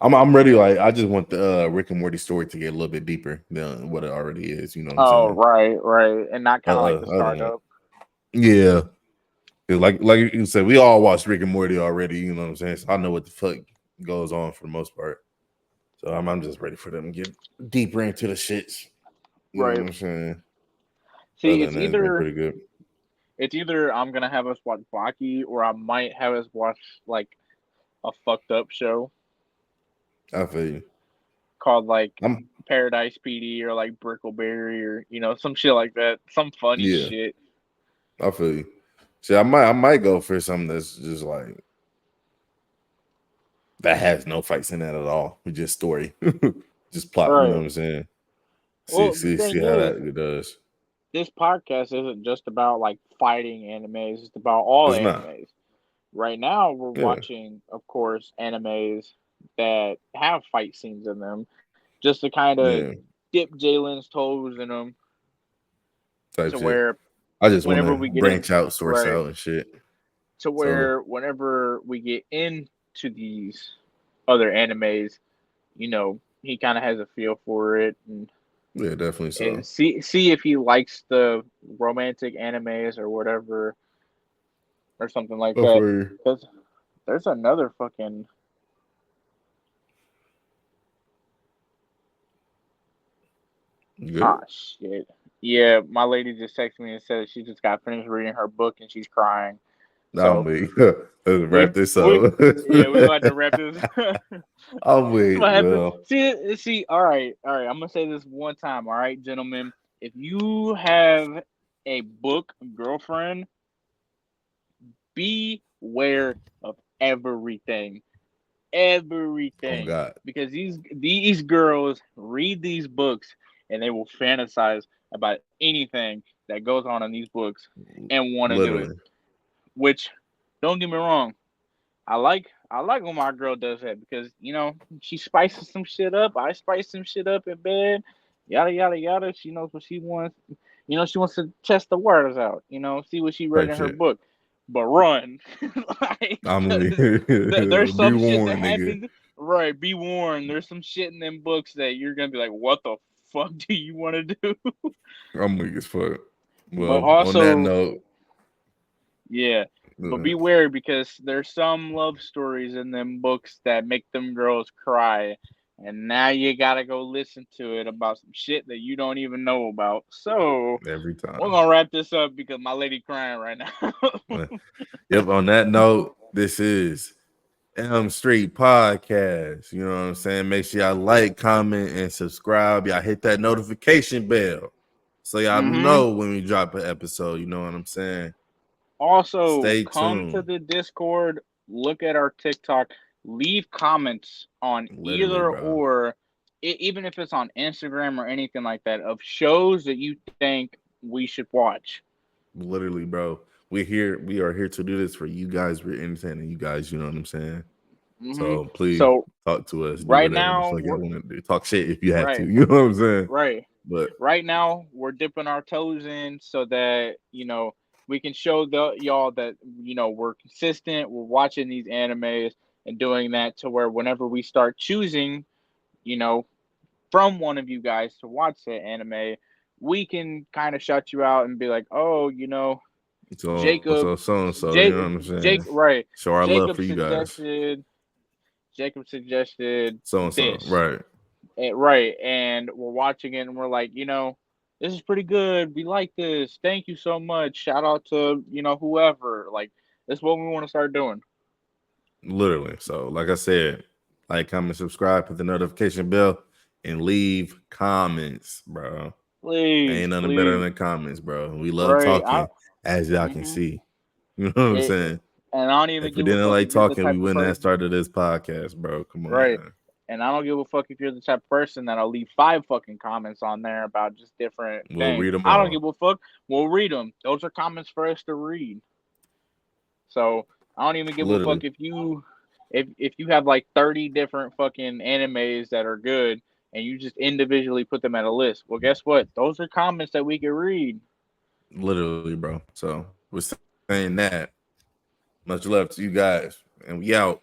I'm ready. Like I just want the Rick and Morty story to get a little bit deeper than what it already is. You know what I'm Oh, saying? right, and not kind of like the Other than that, startup. yeah. Like you said, we all watched Rick and Morty already. You know what I'm saying? So I know what the fuck goes on for the most part. So I'm just ready for them to get deeper into the shits. You know what Right. I'm saying? See, Other than that, it's been pretty good. it's either I'm gonna have us watch Baki or I might have us watch like a fucked up show I feel you. called like I'm Paradise PD or like Brickleberry or some shit like that. Some funny yeah. shit. I feel you. See, I might go for something that's just like that has no fights in that at all. It's just story, just plot. You know Right. what I'm saying? See, Well, the see, thing see how is, that does. this podcast isn't just about like fighting animes, it's about all It's not. animes. Right now we're Yeah, watching, of course, animes that have fight scenes in them, just to kind of yeah. dip Jalen's toes in them Type to shit. where I just want whenever to we get in branch out, source right out, and shit. to So where whenever we get into these other animes, he kind of has a feel for it yeah, definitely and so. see if he likes the romantic animes or whatever or something like Oh, that. for you. Because there's another fucking You good? shit. Yeah, my lady just texted me and said she just got finished reading her book and she's crying. I'm So weak. Let's we wrap this we up. yeah, we're going to wrap this. I'm weak. What happened? Well, See. All right. I'm gonna say this one time. All right, gentlemen. If you have a book girlfriend, beware of everything, oh everything, God, because these girls read these books and they will fantasize about anything that goes on in these books and want to do it. literally. Which, don't get me wrong, I like when my girl does that because she spices some shit up. I spice some shit up in bed. Yada yada yada. She knows what she wants. She wants to test the waters out. See what she read Type in her shit. book. But run, like, I'm weak. 'cause there's Be some shit that warned, nigga. happens. Right, be warned. There's some shit in them books that you're gonna be like, what the fuck do you want to do? I'm weak as fuck. But Well, on that also, note, yeah, but be wary because there's some love stories in them books that make them girls cry, and now you gotta go listen to it about some shit that you don't even know about. So every we're time. gonna wrap this up because my lady crying right now. Yep. On that note, this is Elm Street Podcast. You know what I'm saying? Make sure y'all like, comment, and subscribe. Y'all hit that notification bell so y'all hmm know when we drop an episode. You know what I'm saying? Also, Stay come to tuned. the Discord, look at our TikTok, leave comments on Literally, either bro. or, even if it's on Instagram or anything like that, of shows that you think we should watch. Literally, bro. we are here to do this for you guys. We're entertaining you guys. You know what I'm saying? So please So talk to us. Do right whatever the now, fuck y'all want to do. Talk shit if you have to. right, You know what I'm saying? right, But right now we're dipping our toes in so that we can show y'all that we're consistent. We're watching these animes and doing that to where whenever we start choosing, you know, from one of you guys to watch that anime, we can kind of shut you out and be like, oh, Jacob, so and so. You Jake, know what I'm Jake, saying? right? Show our love Jacob for you guys. suggested, Jacob suggested So and so. this, Right. right? And we're watching it, and we're like, this is pretty good. We like this. Thank you so much. Shout out to whoever. Like, that's what we want to start doing. Literally. So, like I said, like, comment, subscribe, hit the notification bell, and leave comments, bro. Please, Ain't nothing better please, than comments, bro. We love right? talking, as y'all can Mhm. see. You know what I'm It, saying? and I don't even If we give a didn't fuck like if you're the talking, we type of wouldn't have person, started this podcast, bro. Come on, right? man. And I don't give a fuck if you're the type of person that'll leave 5 fucking comments on there about just different We'll things. read them I don't all. give a fuck. We'll read them. Those are comments for us to read. So I don't even give a fuck Literally. if you have like 30 different fucking animes that are good and you just individually put them at a list. Well, guess what? Those are comments that we can read. Literally, bro. So we're saying that. Much love to you guys. And we out.